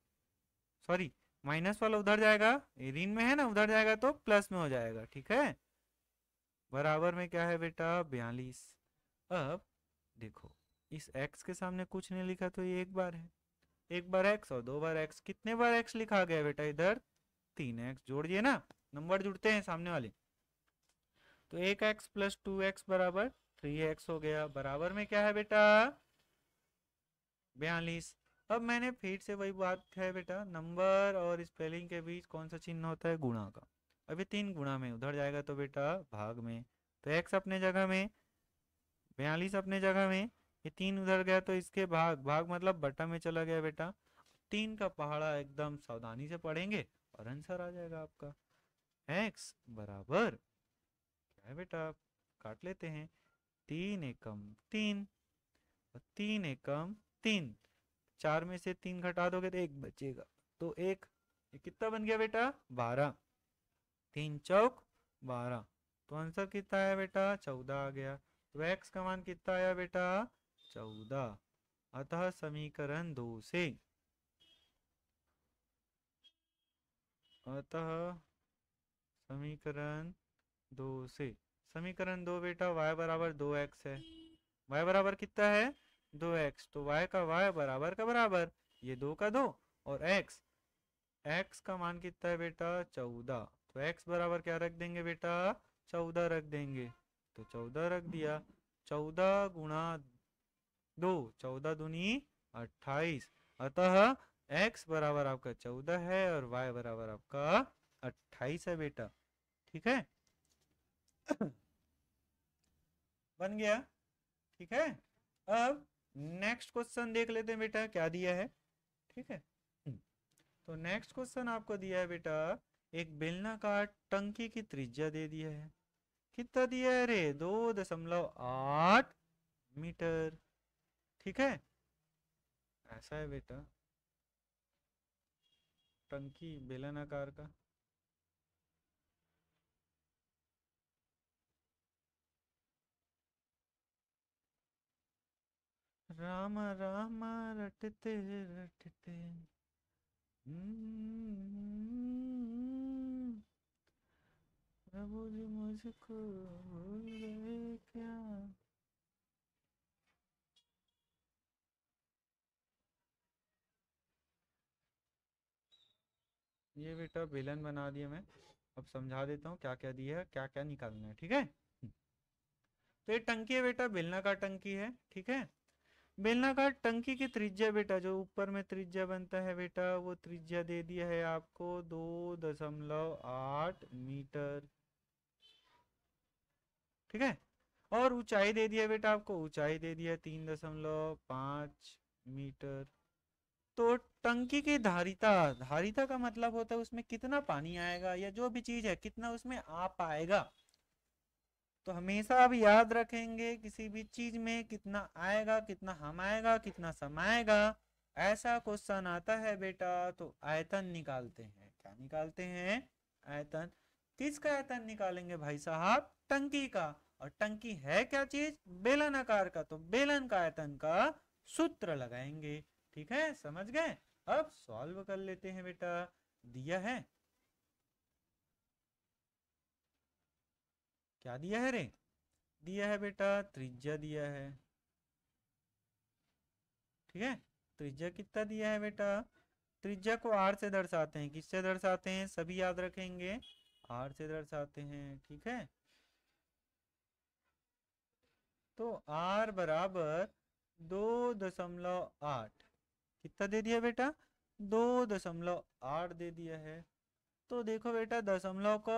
सॉरी माइनस वाला उधर जाएगा, ये ऋण में है ना, उधर जाएगा तो प्लस में हो जाएगा, ठीक है। बराबर में क्या है बेटा, 42। अब देखो इस x के सामने कुछ नहीं लिखा तो ये एक बार है, एक बार x और दो बार x, कितने बार x लिखा गया बेटा इधर, 3x जोड़ दिए ना, नंबर जुड़ते हैं सामने वाले, तो 1x प्लस 2x बराबर 3x हो गया। बराबर में क्या है बेटा? 42। अब मैंने फिर से वही बात है बेटा, नंबर और स्पेलिंग के बीच कौन सा चिन्ह होता है? गुणा का। अभी 3 गुणा में, उधर जाएगा तो बेटा भाग में। तो x अपने जगह में, 42 अपने जगह में, ये 3 उधर गया तो इसके भाग, भाग मतलब बटा में चला गया बेटा। 3 का पहाड़ा एकदम सावधानी से पढ़ेंगे और आंसर आ जाएगा आपका। x बराबर क्या है बेटा? काट लेते हैं। 3 एकम 3 और 3 एकम 3। 4 में से 3 घटा दोगे तो 1 बचेगा। तो एक, ये कितना बन गया बेटा? 12। 3 चौक 12। तो आंसर कितना आया बेटा? 14 आ गया। तो x का मान कितना आया बेटा? 14। अतः समीकरण 2 से, अतः समीकरण 2 से, समीकरण 2 बेटा y बराबर 2x है। y बराबर कितना है? 2x। तो y का y बराबर का बराबर, ये 2 का 2 और x, x का मान कितना है बेटा? 14। तो x बराबर क्या रख देंगे बेटा? 14 रख देंगे। तो 14 रख दिया। 14 गुणा 2, 14 दूनी 28। अतः x बराबर आपका 14 है और y बराबर आपका 28 है बेटा। ठीक है। बन गया। ठीक है। अब नेक्स्ट क्वेश्चन देख लेते हैं बेटा क्या दिया है। ठीक है। तो नेक्स्ट क्वेश्चन आपको दिया है बेटा, एक बेलनाकार टंकी की त्रिज्या दे दिया है। कितना दिया है रे? 2.8 मीटर। ठीक है। ऐसा है बेटा टंकी बेलनाकार का। राम राम रटते रटते, प्रभु जी मुझको भूल गए क्या? ये बेटा बेलन बना दिया मैं। अब समझा देता हूँ क्या क्या दिया है, क्या क्या निकालना है। ठीक है। तो ये टंकी है बेटा, बेलनाकार टंकी है। ठीक है। बेलनाकार टंकी की त्रिज्या बेटा, जो ऊपर में त्रिज्या बनता है बेटा, वो त्रिज्या दे दिया है आपको 2.8 मीटर। ठीक है। और ऊंचाई दे दिया बेटा आपको, ऊंचाई दे दिया 3.5 मीटर। तो टंकी की धारिता, धारिता का मतलब होता है उसमें कितना पानी आएगा या जो भी चीज है कितना उसमें आ पाएगा। तो हमेशा आप याद रखेंगे किसी भी चीज में कितना आएगा, कितना हम आएगा, कितना समाएगा। ऐसा क्वेश्चन आता है बेटा तो आयतन निकालते हैं। क्या निकालते हैं? आयतन। किसका आयतन निकालेंगे भाई साहब? टंकी का। और टंकी है क्या चीज? बेलनाकार का। तो बेलन का आयतन का सूत्र लगाएंगे। ठीक है, समझ गए। अब सॉल्व कर लेते हैं बेटा। दिया है, क्या दिया है रे? दिया है बेटा त्रिज्या दिया है। ठीक है। त्रिज्या कितना दिया है बेटा? त्रिज्या को आर से दर्शाते हैं। किससे दर्शाते हैं? सभी याद रखेंगे, आर से दर्शाते हैं। ठीक है। तो आर बराबर 2.8। कितना दे दिया बेटा? 2.8 दे दिया है। तो देखो बेटा दशमलव को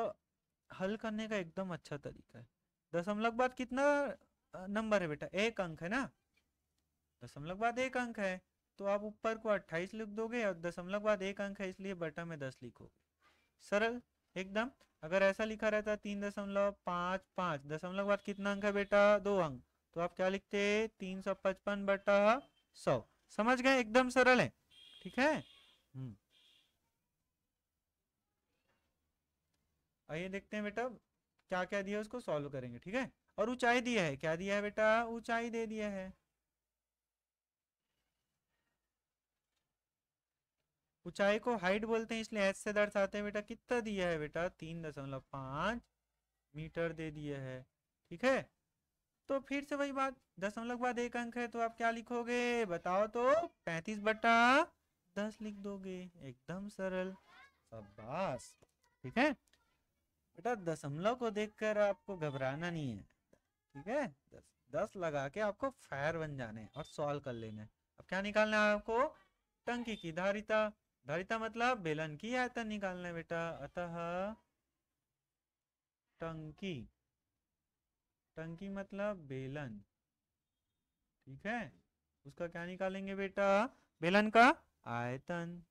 हल करने का एकदम अच्छा तरीका है। दशमलव के बाद कितना नंबर है बेटा? एक अंक है ना। दशमलव के बाद एक अंक है। तो आप ऊपर को 28 लिख दोगे और दशमलव के बाद एक अंक है इसलिए बटा में 10 लिखोगे। सरल एकदम। अगर ऐसा लिखा रहता 3.55, दशमलव के बाद कितना अंक है बेटा? 2 अंक। तो आप क्या लिखते? 355/100। समझ गए? एकदम सरल है। ठीक है। आइए देखते हैं बेटा क्या क्या दिया उसको सॉल्व करेंगे। ठीक है। और ऊंचाई दिया है, क्या दिया है बेटा? ऊंचाई दे दिया है। ऊंचाई को हाइट बोलते हैं इसलिए एच से दर्शाते हैं बेटा। कितना दिया है बेटा? 3.5 मीटर दे दिया है। ठीक है। तो फिर से वही बात, दशमलव के बाद एक अंक है तो आप क्या लिखोगे बताओ तो? 35/10 लिख दोगे। एकदम सरल। शाबाश। ठीक है। बेटा दशमलव को देखकर आपको घबराना नहीं है, ठीक है। 10 लगा के आपको फायर बन जाने हैं और सॉल्व कर लेना है। अब क्या निकालना है आपको? टंकी की धारिता। धारिता मतलब बेलन की आयतन निकालना है बेटा। अतः टंकी, टंकी मतलब बेलन, ठीक है। उसका क्या निकालेंगे बेटा? बेलन का आयतन।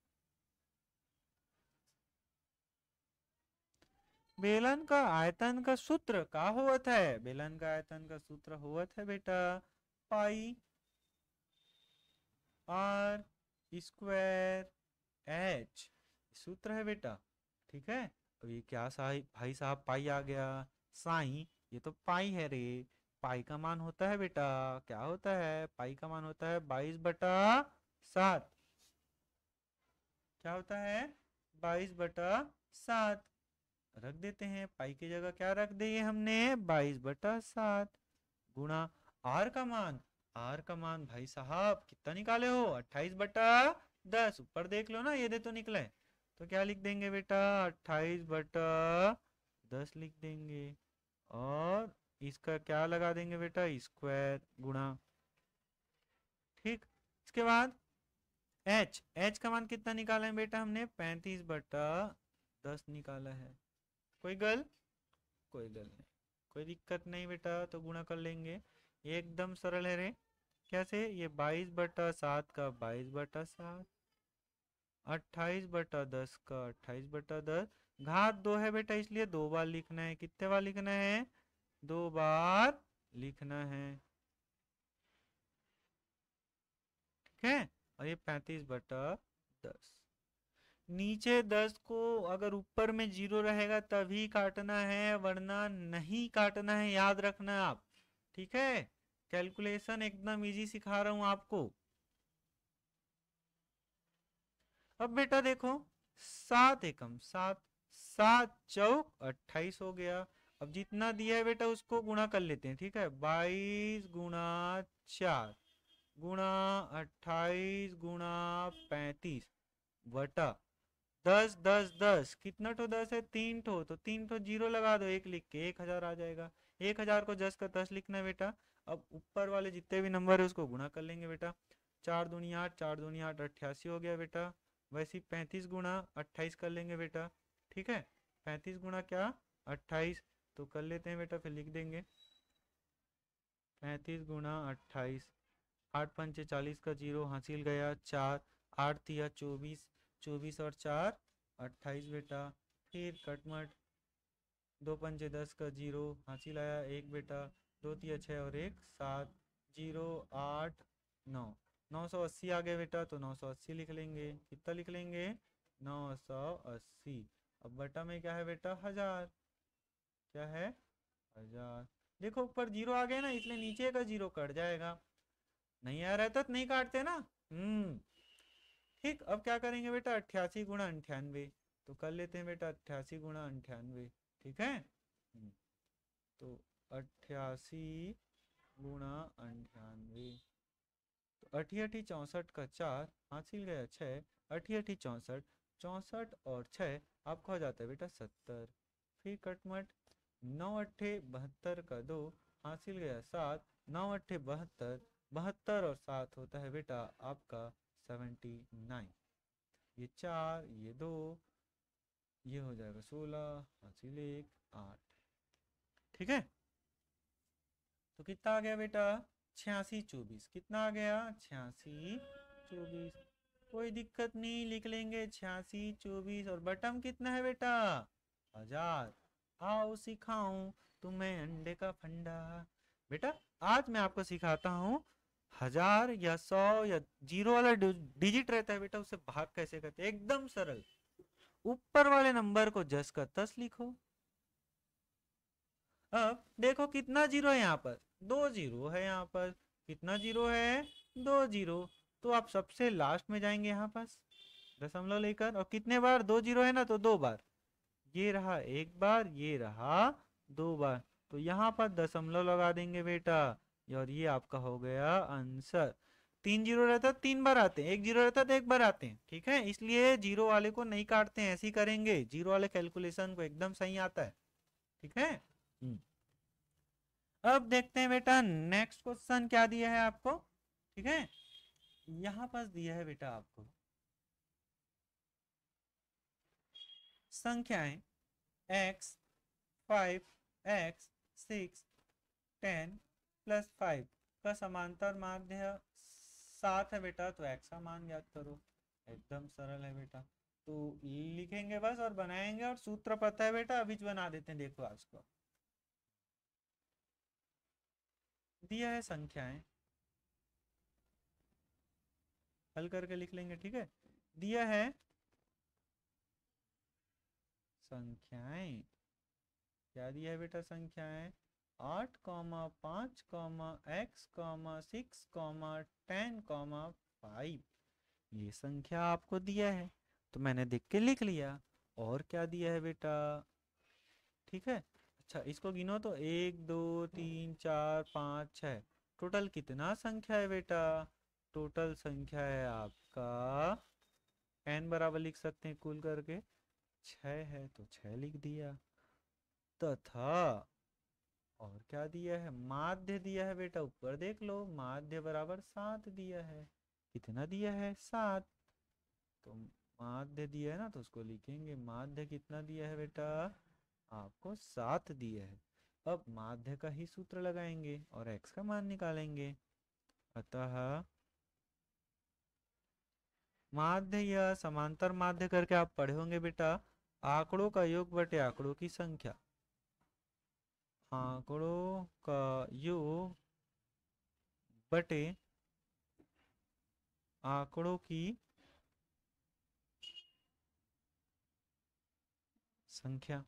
बेलन का आयतन का सूत्र का होवत है? बेलन का आयतन का सूत्र होवत है बेटा पाई आर स्क्वायर एच, सूत्र है बेटा, ठीक है। अब ये क्या भाई साहब पाई आ गया, साई ये तो पाई है रे। पाई का मान होता है बेटा, क्या होता है? पाई का मान होता है 22/7। क्या होता है? 22/7। रख देते हैं पाई की जगह, क्या रख दिए हमने? 22/7 गुणा आर का मान। आर का मान भाई साहब कितना निकाले हो? 28/10। ऊपर देख लो ना, ये दे तो निकले। तो क्या लिख देंगे बेटा? 28/10 लिख देंगे। और इसका क्या लगा देंगे बेटा? स्क्वायर गुणा, ठीक। इसके बाद एच, एच का मान कितना निकाला है बेटा हमने? 35/10 निकाला है। कोई गल? कोई गल नहीं, कोई दिक्कत नहीं बेटा। तो गुणा कर लेंगे, एकदम सरल है रे। कैसे? ये 22/7 का 22/7, 28/10 का 28/10, घात 2 है बेटा, इसलिए 2 बार लिखना है। कितने बार लिखना है? 2 बार लिखना है, ठीक है। और ये 35/10। नीचे 10 को अगर ऊपर में 0 रहेगा तभी काटना है, वरना नहीं काटना है, याद रखना आप, ठीक है। कैलकुलेशन एकदम इजी सिखा रहा हूं आपको। अब बेटा देखो, 7 एकम 7, 7 चौक 28 हो गया। अब जितना दिया है बेटा उसको गुणा कर लेते हैं, ठीक है। 22 × 4 गुणा 28 × 35 बटा 10 10 10। कितना ठो 10 है? 3 ठो, तो 3 ठो 0 लगा दो, एक लिख के 1000 आ जाएगा। 1000 को 10 का 10 लिखना है बेटा। अब ऊपर वाले जितने भी नंबर है उसको गुणा कर लेंगे बेटा। 4 दूनी 8, 4 दूनी 8, 88 हो गया बेटा। वैसे 35 गुणा 28 कर लेंगे बेटा, ठीक है। 35 गुणा क्या? 28। तो कर लेते हैं बेटा, फिर लिख देंगे 35 × 28। 8 × 5 = 40 का 0 हासिल गया 4। 8 × 24, 24 और 4 28 बेटा। फिर कटमट 2 × 5 = 10 का 0 हासिल आया 1 बेटा। 2 × 6 और 1 7, 0 8 9, 980 आ गया बेटा। तो 980 लिख लेंगे। कितना लिख लेंगे? 980। अब बटा में क्या है बेटा? 1000। क्या है? 1000। देखो ऊपर 0 आ गया ना, इसलिए नीचे का 0 कट जाएगा। नहीं आ रहा था तो नहीं काटते ना। ठीक। अब क्या करेंगे बेटा? 88 × 98। तो कर लेते हैं बेटा 88 × 98, ठीक है। तो 88 × 98, तो 88 64 का 4 हासिल गया 6। 88 64, 64 और 6 आपका हो जाता है बेटा 70। फिर कटमट 9 8 72 का 2 हासिल गया 7। 9 8 72, 72 और 7 होता है बेटा आपका 79। ये 4, ये 2, ये हो जाएगा 16 हासिल 1 8, ठीक है। तो कितना आ गया बेटा? 86 24। कितना आ गया? 86 24। कोई दिक्कत नहीं, लिख लेंगे 86 24। और बटम कितना है बेटा? 1000। आओ सिखाऊं तुम्हें अंडे का फंडा। बेटा आज मैं आपको सिखाता हूँ 1000 या 100 या 0 वाला डिजिट रहता है बेटा, उससे भाग कैसे करते हैं। एकदम सरल। ऊपर वाले नंबर को जस का तस लिखो। अब देखो कितना 0 है यहाँ पर? 2 0 है यहाँ पर। कितना 0 है? 2 0। तो आप सबसे लास्ट में जाएंगे यहाँ पास दशमलव लेकर, और कितने बार? 2 0 है ना, तो 2 बार। ये रहा 1 बार, ये रहा 2 बार। तो यहाँ पर दशमलव लगा देंगे बेटा, और ये आपका हो गया आंसर। 3 0 रहता 3 बार आते हैं, 1 0 रहता तो 1 बार आते हैं, ठीक है। इसलिए 0 वाले को नहीं काटते हैं, ऐसे ही करेंगे। 0 वाले कैलकुलेशन को एकदम सही आता है। ठीक है। अब देखते हैं बेटा नेक्स्ट क्वेश्चन क्या दिया है आपको। ठीक है, यहां पर दिया है बेटा आपको संख्याएं x 5 x 6 10 प्लस 5 का समांतर माध्य 7 है बेटा, तो x का मान ज्ञात करो। एकदम सरल है बेटा, तो लिखेंगे बस और बनाएंगे, और सूत्र पता है बेटा, अभी बना देते हैं। देखो आज को दिया है संख्याएं, हल करके लिख लेंगे। ठीक है, दिया है संख्याएं, क्या दिया है बेटा संख्याएं 8 comma 5 comma x comma 6 comma 10 comma 5, ये संख्या आपको दिया है, तो मैंने देख के लिख लिया। और क्या दिया है बेटा, ठीक है। अच्छा, इसको गिनो तो 1 2 3 4 5 6, टोटल कितना संख्या है बेटा, टोटल संख्या है आपका n बराबर लिख सकते हैं कुल करके 6 है, तो 6 लिख दिया। तथा और क्या दिया है, माध्य दिया है बेटा, ऊपर देख लो, माध्य बराबर 7 दिया है। कितना दिया है 7, तो माध्य दिया है ना, तो उसको लिखेंगे माध्य कितना दिया है बेटा, आपको 7 दिया है। अब माध्य का ही सूत्र लगाएंगे और x का मान निकालेंगे। अतः माध्य या समांतर माध्य करके आप पढ़े होंगे बेटा, आंकड़ों का योग बटे आंकड़ों की संख्या, आंकड़ों का योग बटे आंकड़ों की संख्या।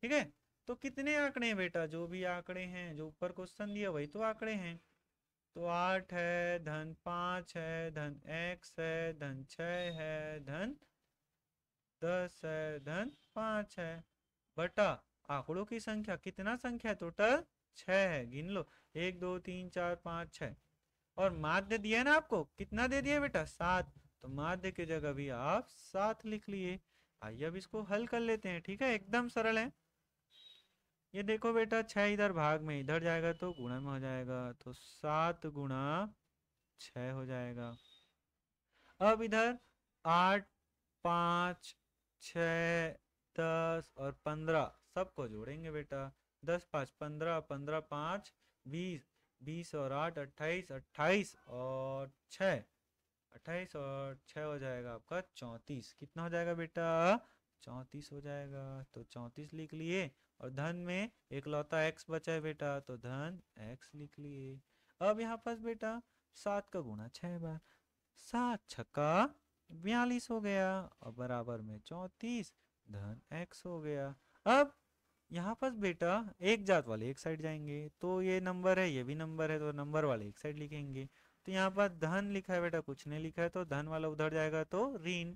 ठीक है, तो कितने आंकड़े हैं बेटा, जो भी आंकड़े हैं, जो ऊपर क्वेश्चन दिया वही तो आंकड़े हैं। तो 8 है, धन 5 है, धन x है, धन 6 है, धन 10 है, धन 5 है, बटा आंकड़ों की संख्या, कितना संख्या टोटल 6 है, गिन लो 1 2 3 4 5 6। और माध्य दिया है ना आपको, कितना दे दिया बेटा 7, तो माध्य की जगह भी आप 7 लिख लिए। आइए अब इसको हल कर लेते हैं। ठीक है, एकदम सरल है। ये देखो बेटा 6 इधर भाग में, इधर जाएगा तो गुणा में हो जाएगा, तो 7 गुणा 6 हो जाएगा। अब इधर 8 5 6 10 और 15 सबको जोड़ेंगे बेटा, 10 5 15, 15 5 20, 20 और 8 28, 28 और 6, 28 और 6 हो जाएगा आपका 34। कितना हो जाएगा बेटा 34 हो जाएगा, तो 34 लिख लिए। और धन में एकलौता x बचा है बेटा, तो धन x लिख लिए। अब यहाँ पर बेटा 7 का गुणा 6 बार, 7 छक्का 42 हो गया, और बराबर में 34, धन x हो गया। अब यहाँ पर बेटा एक जात वाले एक साइड जाएंगे, तो ये नंबर है, ये भी नंबर है, तो नंबर वाले एक साइड लिखेंगे। तो यहाँ पर धन लिखा है बेटा, कुछ नहीं लिखा है, तो धन वाला उधर जाएगा तो ऋण।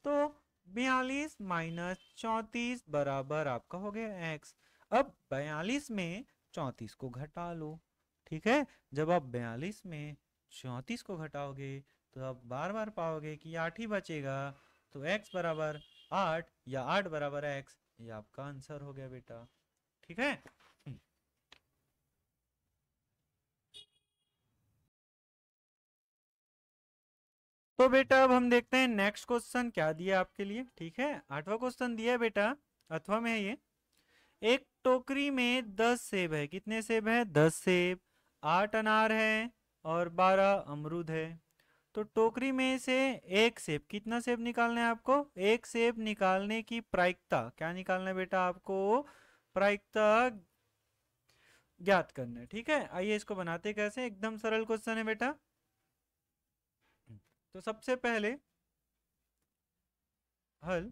तो 42 माइनस 34 बराबर आपका हो गया x। अब 42 में 34 को घटा लो। ठीक है, जब आप 42 में 34 को घटाओगे तो आप बार बार पाओगे कि 8 ही बचेगा, तो x बराबर 8 या 8 बराबर x, ये आपका आंसर हो गया बेटा। ठीक है, तो बेटा अब हम देखते हैं नेक्स्ट क्वेश्चन क्या दिया आपके लिए। ठीक है, 8वां क्वेश्चन दिया है बेटा, 8वां में है ये। एक टोकरी में 10 सेब है, कितने सेब है 10 सेब, 8 अनार है और 12 अमरूद है। तो टोकरी में से एक सेब, कितना सेब निकालना है आपको, एक सेब निकालने की प्रायिकता, क्या निकालना है बेटा आपको, प्रायिकता ज्ञात करना है। ठीक है, आइए इसको बनाते कैसे, एकदम सरल क्वेश्चन है बेटा। तो सबसे पहले हल,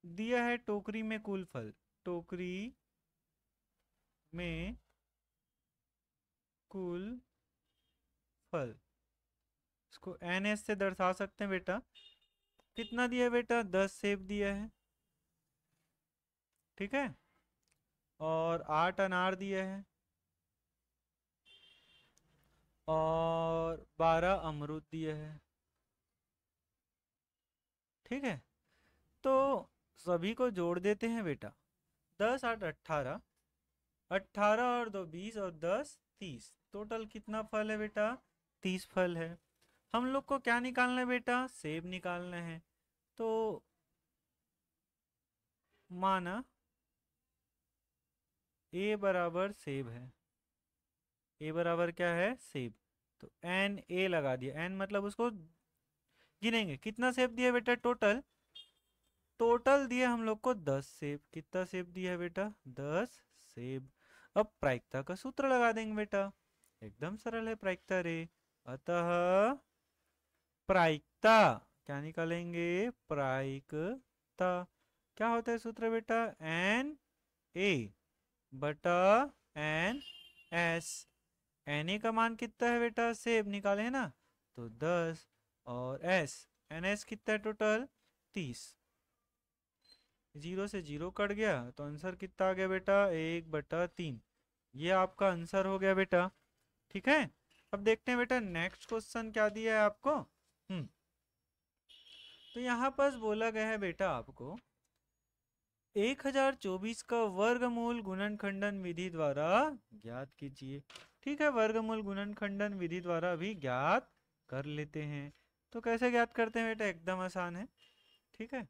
दिया है टोकरी में कुल फल, टोकरी में कुल फल, इसको NS से दर्शा सकते हैं बेटा। कितना दिया है बेटा 10 सेब दिया है, ठीक है, और 8 अनार दिया है और 12 अमरूद दिया है। ठीक है, तो सभी को जोड़ देते हैं बेटा। 10 8 18, 18 और 2 20 और 10 30, टोटल कितना फल है बेटा? 30 फल है। हम लोग को क्या निकालना है बेटा? सेब निकालना है। तो माना ए बराबर सेब है, ए बराबर क्या है? सेब। तो एन ए लगा दिया, एन मतलब उसको गिनेंगे कितना सेब दिया बेटा टोटल। टोटल दिया हम लोग को 10 सेब। कितना सेब दिया है बेटा? 10 सेब। अब प्रायिकता का सूत्र लगा देंगे बेटा, एकदम सरल है प्रायिकता रे। अतः प्रायिकता क्या निकालेंगे? प्रायिकता क्या होता है सूत्र बेटा? एन ए बटा एन एस। एन ए का मान कितना है बेटा? सेब निकाले है ना, तो 10, और एस एन एस कितना है टोटल? 30। जीरो से जीरो कट गया तो आंसर कितना आ गया बेटा? 1/3। ये आपका आंसर हो गया बेटा। ठीक है, अब देखते हैं बेटा नेक्स्ट क्वेश्चन क्या दिया है आपको। तो यहाँ पर बोला गया है बेटा आपको 1024 का वर्गमूल गुणनखंडन विधि द्वारा ज्ञात कीजिए। ठीक है, वर्गमूल गुणनखंडन विधि द्वारा भी ज्ञात कर लेते हैं। तो कैसे ज्ञात करते हैं बेटा? एकदम आसान है। ठीक है,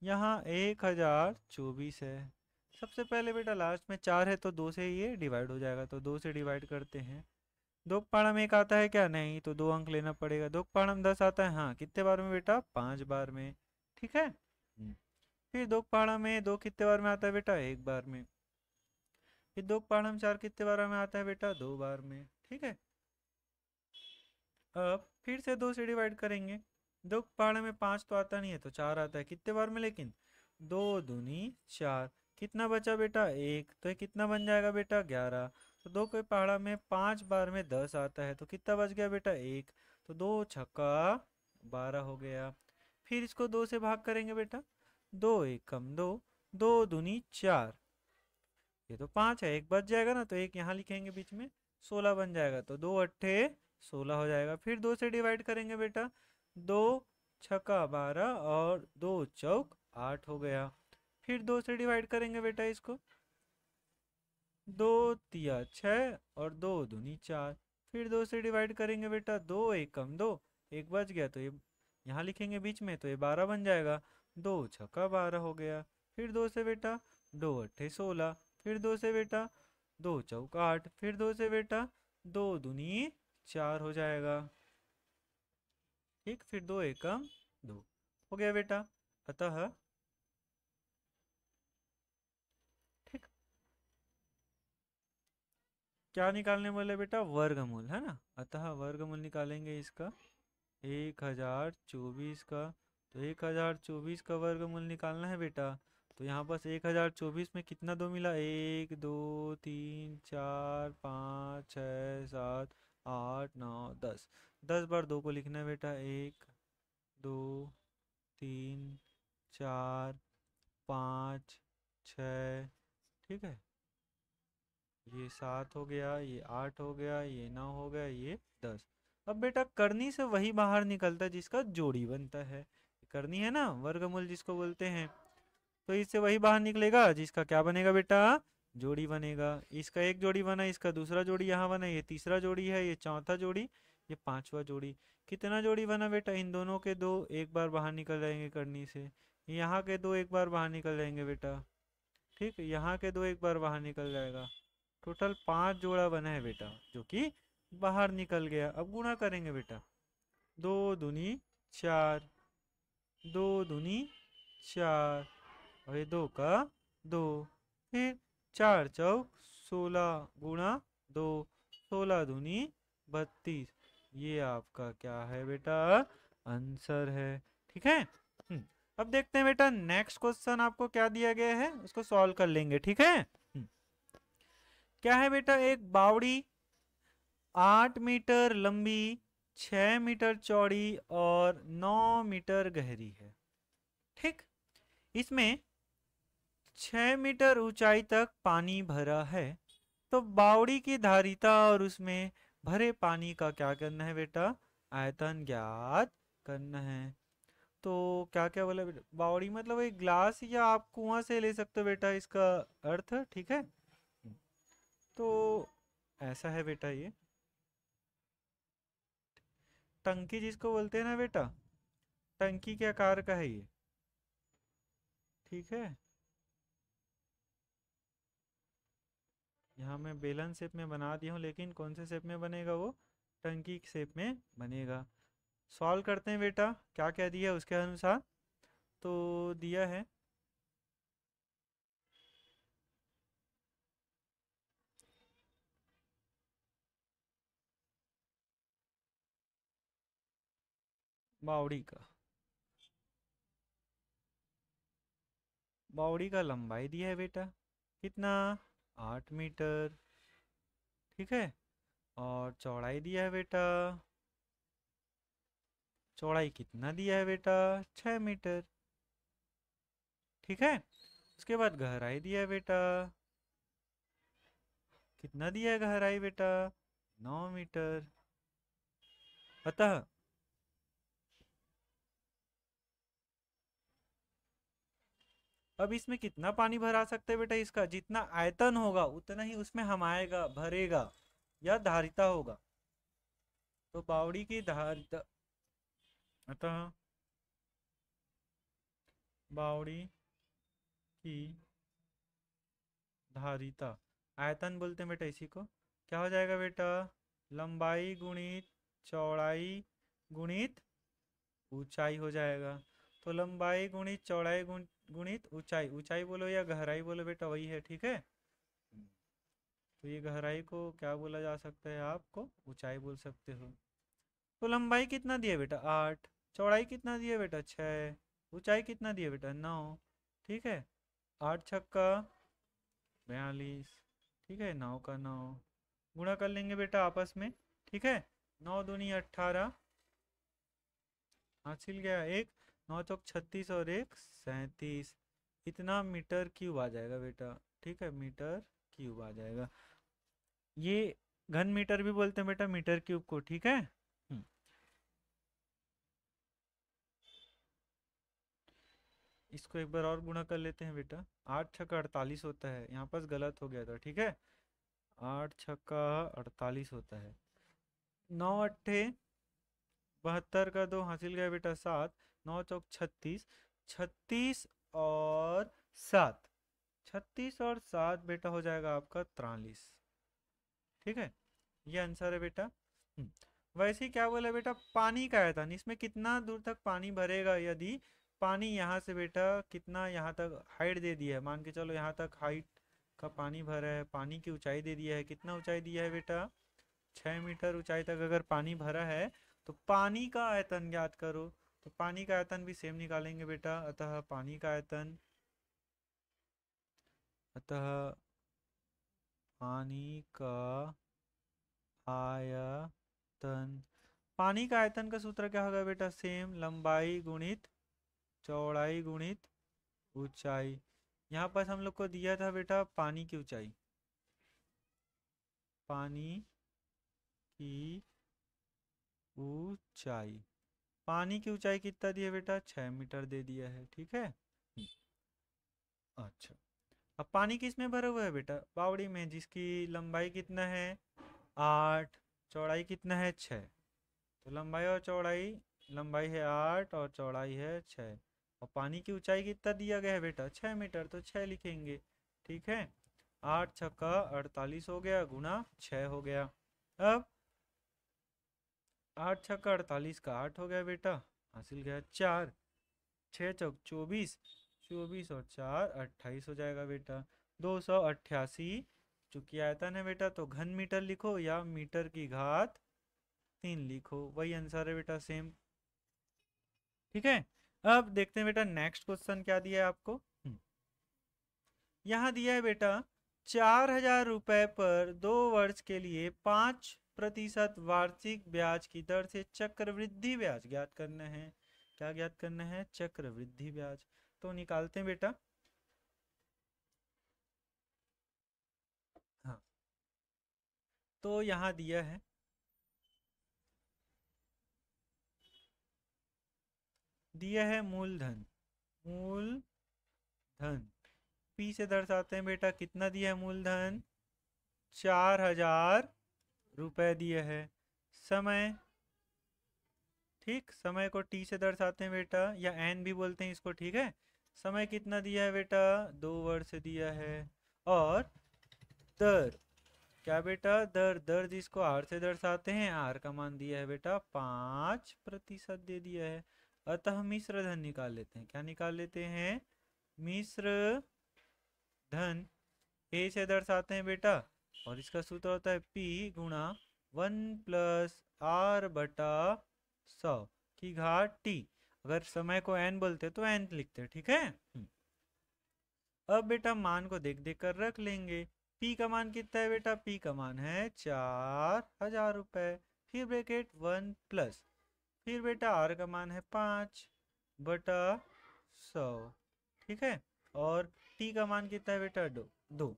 यहाँ 1024 है। सबसे पहले बेटा लास्ट में 4 है तो 2 से ये डिवाइड हो जाएगा, तो 2 से डिवाइड करते हैं। दो पाड़ा में 1 आता है क्या? नहीं, तो 2 अंक लेना पड़ेगा। दो पाड़ा में 10 आता है, हाँ, कितने बार में बेटा? 5 बार में। ठीक है, फिर दो पहाड़ा में 2 कितने बार में आता है बेटा? 1 बार में। फिर दो पहाड़ा में 4 कितने बार में आता है बेटा? 2 बार में। ठीक है, अब फिर से 2 से डिवाइड करेंगे। दो पहाड़ा में 5 तो आता नहीं है, तो 4 आता है कितने बार में? लेकिन 2 दूनी 4, कितना बचा बेटा? 1, तो ये कितना बन जाएगा बेटा? 11। तो दो के पहाड़ा में 5 बार में 10 आता है, तो कितना बच गया बेटा? 1। तो 2 छक्का 12 हो गया। फिर इसको 2 से भाग करेंगे बेटा, 2 1 कम 2, 2 दूनी 4, ये तो 5 है, एक बच जाएगा ना, तो एक यहाँ लिखेंगे बीच में, 16 बन जाएगा। तो 2 अट्ठे 16 हो जाएगा। फिर 2 से डिवाइड करेंगे बेटा, 2 छक्का 12 और 2 चौक 8 हो गया। फिर 2 से डिवाइड करेंगे बेटा इसको, 2 तिया 6 और 2 दूनी 4। फिर 2 से डिवाइड करेंगे बेटा, 2 1 कम 2, एक बच गया, तो ये यहाँ लिखेंगे बीच में, तो ये 12 बन जाएगा। 2 छक्का 12 हो गया। फिर 2 से बेटा, 2 अट्ठे 16, फिर 2 से बेटा, 2 चौक 8, फिर 2 से बेटा, 2 दूनी 4 हो जाएगा। ठीक, फिर 2 एकम 2 हो गया बेटा। अतः ठीक, क्या निकालने बोले बेटा? वर्गमूल, है ना। अतः वर्गमूल निकालेंगे इसका 1024 का। तो 1024 का वर्गमूल निकालना है बेटा। तो यहाँ पास 1024 में कितना 2 मिला? 1 2 3 4 5 6 7 8 9 10, 10 बार 2 को लिखना है बेटा। 1 2 3 4 5 6, ठीक है, ये 7 हो गया, ये 8 हो गया, ये 9 हो गया, ये 10। अब बेटा करनी से वही बाहर निकलता है जिसका जोड़ी बनता है। करनी है ना, वर्गमूल जिसको बोलते हैं, तो इससे वही बाहर निकलेगा जिसका क्या बनेगा बेटा? जोड़ी बनेगा। इसका एक जोड़ी बना, इसका दूसरा जोड़ी यहाँ बना, ये तीसरा जोड़ी है, ये चौथा जोड़ी, ये पांचवा जोड़ी। कितना जोड़ी बना बेटा? इन दोनों के 2 एक बार बाहर निकल जाएंगे करनी से, यहाँ के 2 एक बार बाहर निकल जाएंगे बेटा। ठीक, यहाँ के 2 एक बार बाहर निकल जाएगा। टोटल 5 जोड़ा बना है बेटा, जो कि बाहर निकल गया। अब गुणा करेंगे बेटा, 2 दूनी 4, 2 दूनी 4, और ये 2 का 2, फिर 4 चौक 16 गुणा 2, 16 दूनी 32। ये आपका क्या है बेटा? आंसर है। ठीक है, अब देखते हैं बेटा नेक्स्ट क्वेश्चन आपको क्या दिया गया है, उसको सॉल्व कर लेंगे। ठीक है, क्या है बेटा? एक बावड़ी 8 मीटर लंबी, 6 मीटर चौड़ी और 9 मीटर गहरी है। ठीक, इसमें 6 मीटर ऊंचाई तक पानी भरा है। तो बावड़ी की धारिता और उसमें भरे पानी का क्या करना है बेटा? आयतन ज्ञात करना है। तो क्या क्या बोला बेटा, बावड़ी मतलब एक ग्लास, या आप कुआं से ले सकते हो बेटा इसका अर्थ, ठीक है। तो ऐसा है बेटा ये टंकी जिसको बोलते हैं ना बेटा, टंकी के आकार का है ये, ठीक है। यहाँ मैं बेलन शेप में बना दिया हूँ, लेकिन कौन से शेप में बनेगा वो, टंकी शेप में बनेगा। सॉल्व करते हैं बेटा, क्या क्या दिया है उसके अनुसार। तो दिया है बावड़ी का, बावड़ी का लंबाई दिया है बेटा कितना, 8 मीटर, ठीक है। और चौड़ाई दिया है बेटा, चौड़ाई कितना दिया है बेटा, 6 मीटर, ठीक है। उसके बाद गहराई दिया है बेटा, कितना दिया है गहराई बेटा, 9 मीटर। अतः अब इसमें कितना पानी भरा सकते हैं बेटा, इसका जितना आयतन होगा उतना ही उसमें हम आएगा, भरेगा या धारिता होगा। तो बावड़ी की धारिता, अतः बावड़ी की धारिता, आयतन बोलते हैं बेटा इसी को, क्या हो जाएगा बेटा, लंबाई गुणित चौड़ाई गुणित ऊंचाई हो जाएगा। तो लंबाई गुणित चौड़ाई गुणित ऊंचाई, ऊंचाई बोलो या गहराई बोलो बेटा वही है, ठीक है। तो ये गहराई को क्या बोला जा सकता है, आपको ऊंचाई बोल सकते हो। तो लंबाई कितना दिया बेटा, 8, चौड़ाई कितना दिया बेटा, 6, ऊंचाई कितना दिया बेटा, 9, ठीक है। 8 छक्का 42, ठीक है, 9 का 9, गुणा कर लेंगे बेटा आपस में, ठीक है। 9 दूनी 18, हासिल गया एक, 9 चौक 36 और एक 37, इतना मीटर क्यूब आ जाएगा बेटा, ठीक है, मीटर क्यूब आ जाएगा। ये घन मीटर भी बोलते हैं बेटा मीटर क्यूब को, ठीक है। इसको एक बार और गुणा कर लेते हैं बेटा, 8 छक्का 48 होता है, यहाँ पर गलत हो गया था, ठीक है। 8 छक्का 48 होता है, 9 अट्ठे 72 का 2 हासिल गया बेटा 7, 9 चौक 36, 36 और 7, 36 और 7 बेटा हो जाएगा आपका 43, ठीक है। ये आंसर है बेटा। वैसे ही क्या बोला बेटा, पानी का आयतन, इसमें कितना दूर तक पानी भरेगा, यदि पानी यहाँ से बेटा कितना यहाँ तक हाइट दे दिया है, मान के चलो यहाँ तक हाइट का पानी भरा है, पानी की ऊंचाई दे दिया है, कितना ऊंचाई दिया है बेटा, 6 मीटर ऊंचाई तक अगर पानी भरा है, तो पानी का आयतन ज्ञात करो। तो पानी का आयतन भी सेम निकालेंगे बेटा, अतः पानी का आयतन, अतः पानी का आयतन, पानी का आयतन का सूत्र क्या होगा बेटा, सेम, लंबाई गुणित चौड़ाई गुणित ऊंचाई। यहाँ पर हम लोग को दिया था बेटा पानी की ऊंचाई, पानी की ऊंचाई, पानी की ऊंचाई कितना दिया बेटा, 6 मीटर दे दिया है, ठीक है। अच्छा, अब पानी किस में भरा हुआ है बेटा, बावड़ी में, जिसकी लंबाई कितना है, 8, चौड़ाई कितना है, 6। तो लंबाई और चौड़ाई, लंबाई है 8 और चौड़ाई है 6, और पानी की ऊंचाई कितना दिया गया है बेटा, 6 मीटर, तो 6 लिखेंगे, ठीक है। 8 छक्का 48 हो गया, गुना 6 हो गया। अब 8 छक्का 48 का 8 हो गया बेटा, हासिल गया 4, 6 चौक 24, 24 और 4 28 हो जाएगा बेटा, 288। चूंकि आयतन है बेटा तो घन मीटर लिखो या मीटर की घात 3 लिखो, वही आंसर है बेटा, सेम, ठीक है। अब देखते हैं बेटा नेक्स्ट क्वेश्चन क्या दिया है आपको। यहाँ दिया है बेटा 4,000 रुपए पर 2 वर्ष के लिए 5% वार्षिक ब्याज की दर से चक्रवृद्धि ब्याज ज्ञात करना है। क्या ज्ञात करना है, चक्रवृद्धि ब्याज। तो निकालते हैं बेटा। हाँ, तो यहाँ दिया है दिया है मूलधन, मूलधन पी से दर्शाते हैं बेटा, कितना दिया है मूलधन, 4000 रुपए दिए है। समय, ठीक, समय को टी से दर्शाते हैं बेटा, या एन भी बोलते हैं इसको, ठीक है। समय कितना दिया है बेटा, 2 वर्ष दिया है। और दर, क्या बेटा, दर, दर जिसको आर से दर्शाते हैं, आर का मान दिया है बेटा 5% दे दिया है। अतः मिश्र धन निकाल लेते हैं, क्या निकाल लेते हैं, मिश्र धन ए से दर्शाते हैं बेटा, और इसका सूत्र होता है P गुणा 1+R/100 की घात T। अगर समय को n बोलते तो n लिखते, ठीक है। अब बेटा मान को देख देख कर रख लेंगे। P का मान कितना है बेटा, P का मान है 4000 रुपए, फिर ब्रैकेट 1 प्लस, फिर बेटा R का मान है 5/100, ठीक है। और T का मान कितना है बेटा, 2।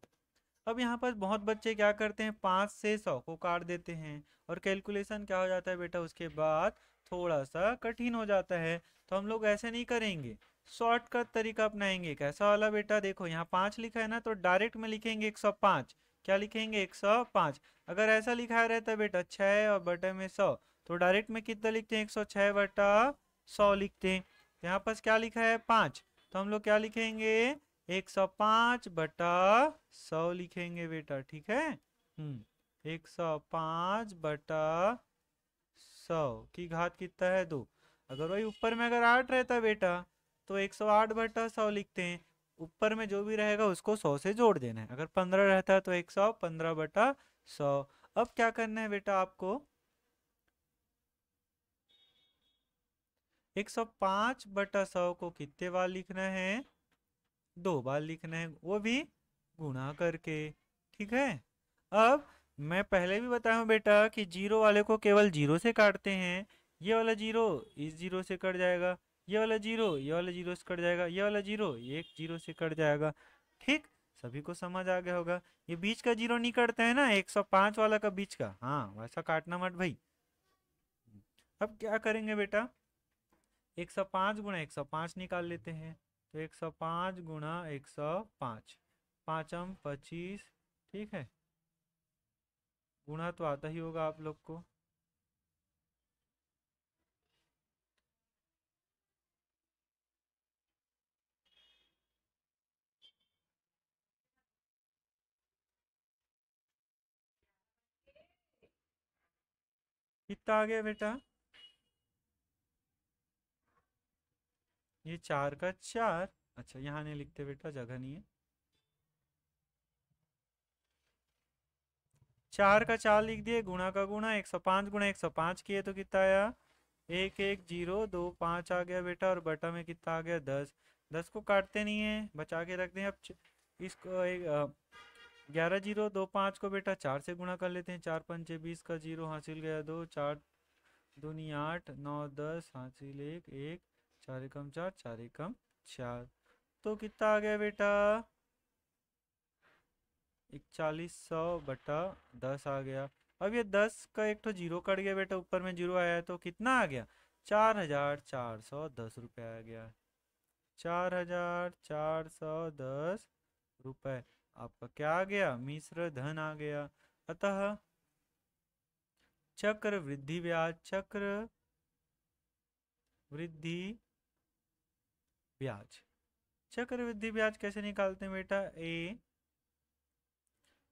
अब यहाँ पर बहुत बच्चे क्या करते हैं, 5 से 100 को काट देते हैं, और कैलकुलेशन क्या हो जाता है बेटा, उसके बाद थोड़ा सा कठिन हो जाता है। तो हम लोग ऐसे नहीं करेंगे, शॉर्टकट तरीका अपनाएंगे। कैसा वाला बेटा, देखो यहाँ 5 लिखा है ना, तो डायरेक्ट में लिखेंगे 105। क्या लिखेंगे, 105। अगर ऐसा लिखा रहता है बेटा 6 और बटे में 100, तो डायरेक्ट में कितना लिखते हैं, 106/100 लिखते हैं। यहाँ पर क्या लिखा है, 5, तो हम लोग क्या लिखेंगे, 105/100 लिखेंगे बेटा, ठीक है। 105/100 की घात कितना है, 2। अगर वही ऊपर में अगर 8 रहता बेटा, तो 108/100 लिखते हैं। ऊपर में जो भी रहेगा उसको 100 से जोड़ देना है। अगर 15 रहता है तो 115/100। अब क्या करना है बेटा आपको, 105/100 को कितने बार लिखना है, 2 बार लिखना है, वो भी गुणा करके, ठीक है। अब मैं पहले भी बताया हूँ बेटा कि जीरो वाले को केवल जीरो से काटते हैं। ये वाला जीरो इस जीरो से कट जाएगा, ये वाला जीरो ये वाला जीरो से कट जाएगा, ये वाला जीरो एक जीरो से कट जाएगा, ठीक। सभी को समझ आ गया होगा। ये बीच का जीरो नहीं कटता है ना, 105 वाला का बीच का, हाँ वैसा काटना मत भाई। अब क्या करेंगे बेटा, 105 गुणा 105 निकाल लेते हैं। तो 105 गुणा 105, 5×5 = 25, ठीक है। गुणा तो आता ही होगा आप लोग को। कितना आ गया बेटा, ये 4×4, अच्छा यहाँ नहीं लिखते बेटा, जगह नहीं है। 4×4 लिख दिए, गुणा का गुणा, 105 गुणा 105 किए तो कितना आया, 110225 आ गया बेटा, और बटा में कितना आ गया, 10। 10 को काटते नहीं है, बचा के रखते हैं। अब इसको 11/025 को बेटा 4 से गुणा कर लेते हैं। 4×5 = 20 का जीरो हासिल गया 2, 4 दूनी 8, 9 10 हासिल 1, 1 4 एकम 4, 4 एकम 4, तो कितना आ गया बेटा, 4100/10 आ गया। अब ये 10 का एक तो जीरो कट गया बेटा, ऊपर में जीरो आया है, तो कितना आ गया, 4410 रुपये आ गया। 4410 रुपये आपका क्या आ गया, मिश्र धन आ गया। अतः चक्र वृद्धि ब्याज, चक्र वृद्धि ब्याज, चक्र वृद्धि ब्याज कैसे निकालते हैं बेटा, ए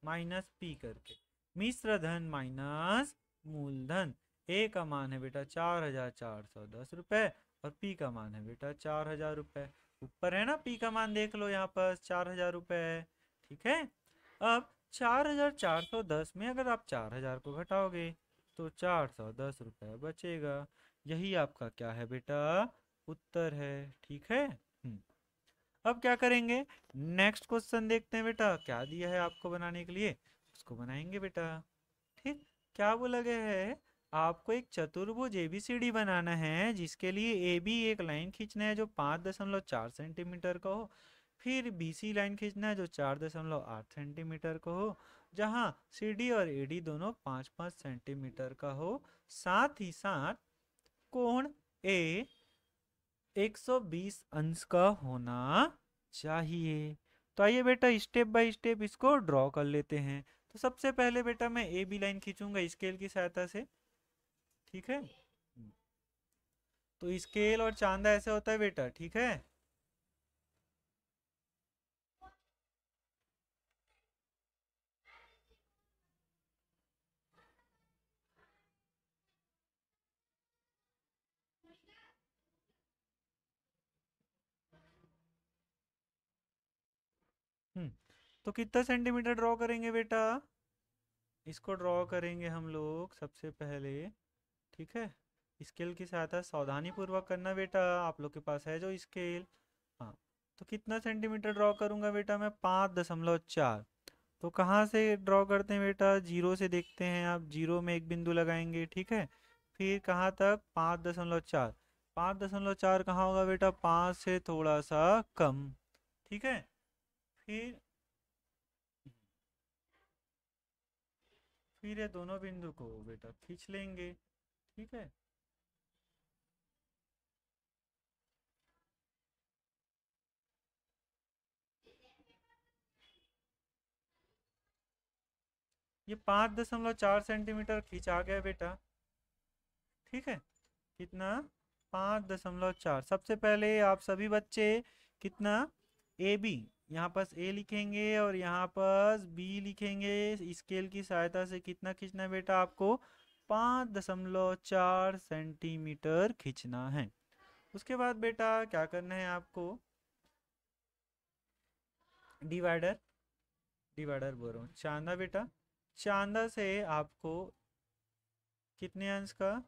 माइनस पी करके, मिश्र धन माइनस मूलधन। ए का मान है बेटा 4410 रुपए, और पी का मान है बेटा 4000 रुपए। ऊपर है ना पी का मान, देख लो यहाँ पर 4000 रुपए है, ठीक है। अब 4410 में अगर आप 4000 को घटाओगे तो 410 रुपये बचेगा। यही आपका क्या है बेटा, उत्तर है, ठीक है। अब क्या करेंगे, नेक्स्ट क्वेश्चन देखते हैं बेटा, क्या दिया है आपको बनाने के लिए, उसको बनाएंगे बेटा, ठीक। क्या बोला गया है, आपको एक चतुर्भुज एबीसीडी बनाना है, जिसके लिए ए बी एक लाइन खींचना है जो 5.4 सेंटीमीटर का हो, फिर बीसी लाइन खींचना है जो 4.8 सेंटीमीटर का हो, जहां सी डी और ए डी दोनों 5-5 सेंटीमीटर का हो। साथ ही साथ कोण ए 120 अंश का होना चाहिए। तो आइए बेटा स्टेप बाय स्टेप इसको ड्रॉ कर लेते हैं। तो सबसे पहले बेटा मैं ए बी लाइन खींचूंगा स्केल की सहायता से, ठीक है। तो स्केल और चांदा ऐसे होता है बेटा, ठीक है। हम्म तो कितना सेंटीमीटर ड्रॉ करेंगे बेटा? इसको ड्रॉ करेंगे हम लोग सबसे पहले, ठीक है। स्केल की सहायता सावधानी पूर्वक करना बेटा, आप लोग के पास है जो स्केल। हाँ, तो कितना सेंटीमीटर ड्रॉ करूंगा बेटा मैं? 5.4। तो कहाँ से ड्रॉ करते हैं बेटा? जीरो से देखते हैं आप, जीरो में एक बिंदु लगाएंगे, ठीक है। फिर कहाँ तक? 5.4। 5.4 कहाँ होगा बेटा? 5 से थोड़ा सा कम, ठीक है। फिर ये दोनों बिंदु को बेटा खींच लेंगे, ठीक है। ये 5.4 सेंटीमीटर खींचा गया बेटा, ठीक है। कितना? 5.4। सबसे पहले आप सभी बच्चे कितना? ए बी, यहाँ पास ए लिखेंगे और यहाँ पास बी लिखेंगे। स्केल की सहायता से कितना खींचना है बेटा आपको? 5.4 सेंटीमीटर खींचना है। उसके बाद बेटा क्या करना है आपको? डिवाइडर, डिवाइडर बोल रहा हूँ, चांदा बेटा। चांदा से आपको कितने अंश का?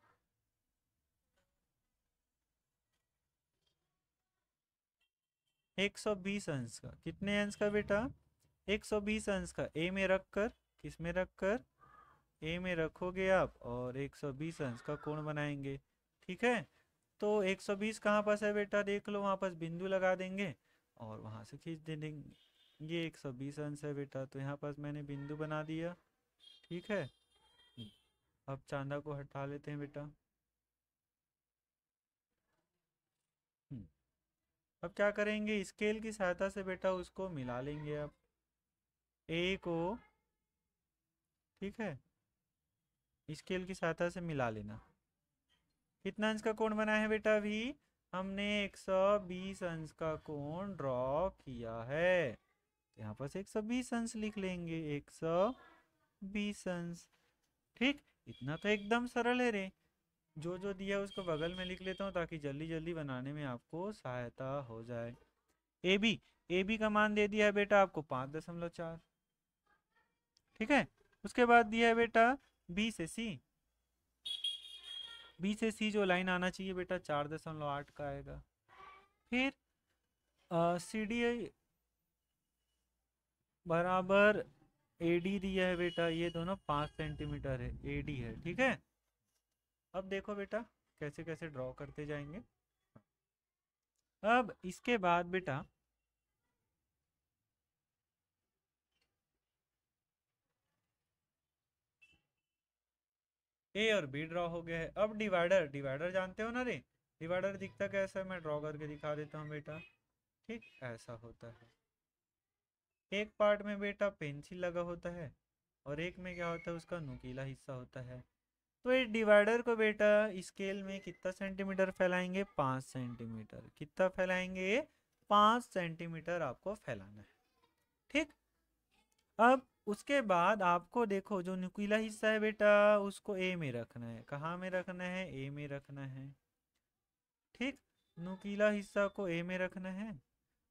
120 अंश का। कितने अंश का बेटा? 120 अंश का। ए में रख कर, किस में रख कर? ए में रखोगे आप और 120 अंश का कोण बनाएंगे, ठीक है। तो 120 कहाँ पास है बेटा? देख लो, वहाँ पास बिंदु लगा देंगे और वहाँ से खींच दे देंगे। ये 120 अंश है बेटा, तो यहाँ पास मैंने बिंदु बना दिया, ठीक है। अब चांदा को हटा लेते हैं बेटा। हम्म, अब क्या करेंगे? स्केल की सहायता से बेटा उसको मिला लेंगे अब, ए को, ठीक है। स्केल की सहायता से मिला लेना। कितना अंश का कोण बना है बेटा? अभी हमने 120 अंश का कोण ड्रॉ किया है। तो यहाँ पर 120 अंश लिख लेंगे, 120 अंश, ठीक। इतना तो एकदम सरल है रे। जो जो दिया है उसको बगल में लिख लेता हूँ ताकि जल्दी जल्दी बनाने में आपको सहायता हो जाए। ए बी, ए बी का मान दे दिया है बेटा आपको 5.4, ठीक है। उसके बाद दिया है बेटा बी से सी। बी से सी जो लाइन आना चाहिए बेटा 4.8 का आएगा। फिर सी डी बराबर ए डी दिया है बेटा, ये दोनों 5 सेंटीमीटर है, ए डी है, ठीक है। अब देखो बेटा कैसे कैसे ड्रॉ करते जाएंगे। अब इसके बाद बेटा ए और बी ड्रॉ हो गया है। अब डिवाइडर, डिवाइडर जानते हो ना रे? डिवाइडर दिखता कैसा है? मैं ड्रॉ करके दिखा देता हूँ बेटा, ठीक। ऐसा होता है। एक पार्ट में बेटा पेंसिल लगा होता है और एक में क्या होता है? उसका नुकीला हिस्सा होता है। तो इस डिवाइडर को बेटा स्केल में कितना सेंटीमीटर फैलाएंगे? 5 सेंटीमीटर। कितना फैलाएंगे? 5 सेंटीमीटर आपको फैलाना है, ठीक। अब उसके बाद आपको देखो जो नुकीला हिस्सा है बेटा उसको ए में रखना है। कहाँ में रखना है? ए में रखना है, ठीक। नुकीला हिस्सा को ए में रखना है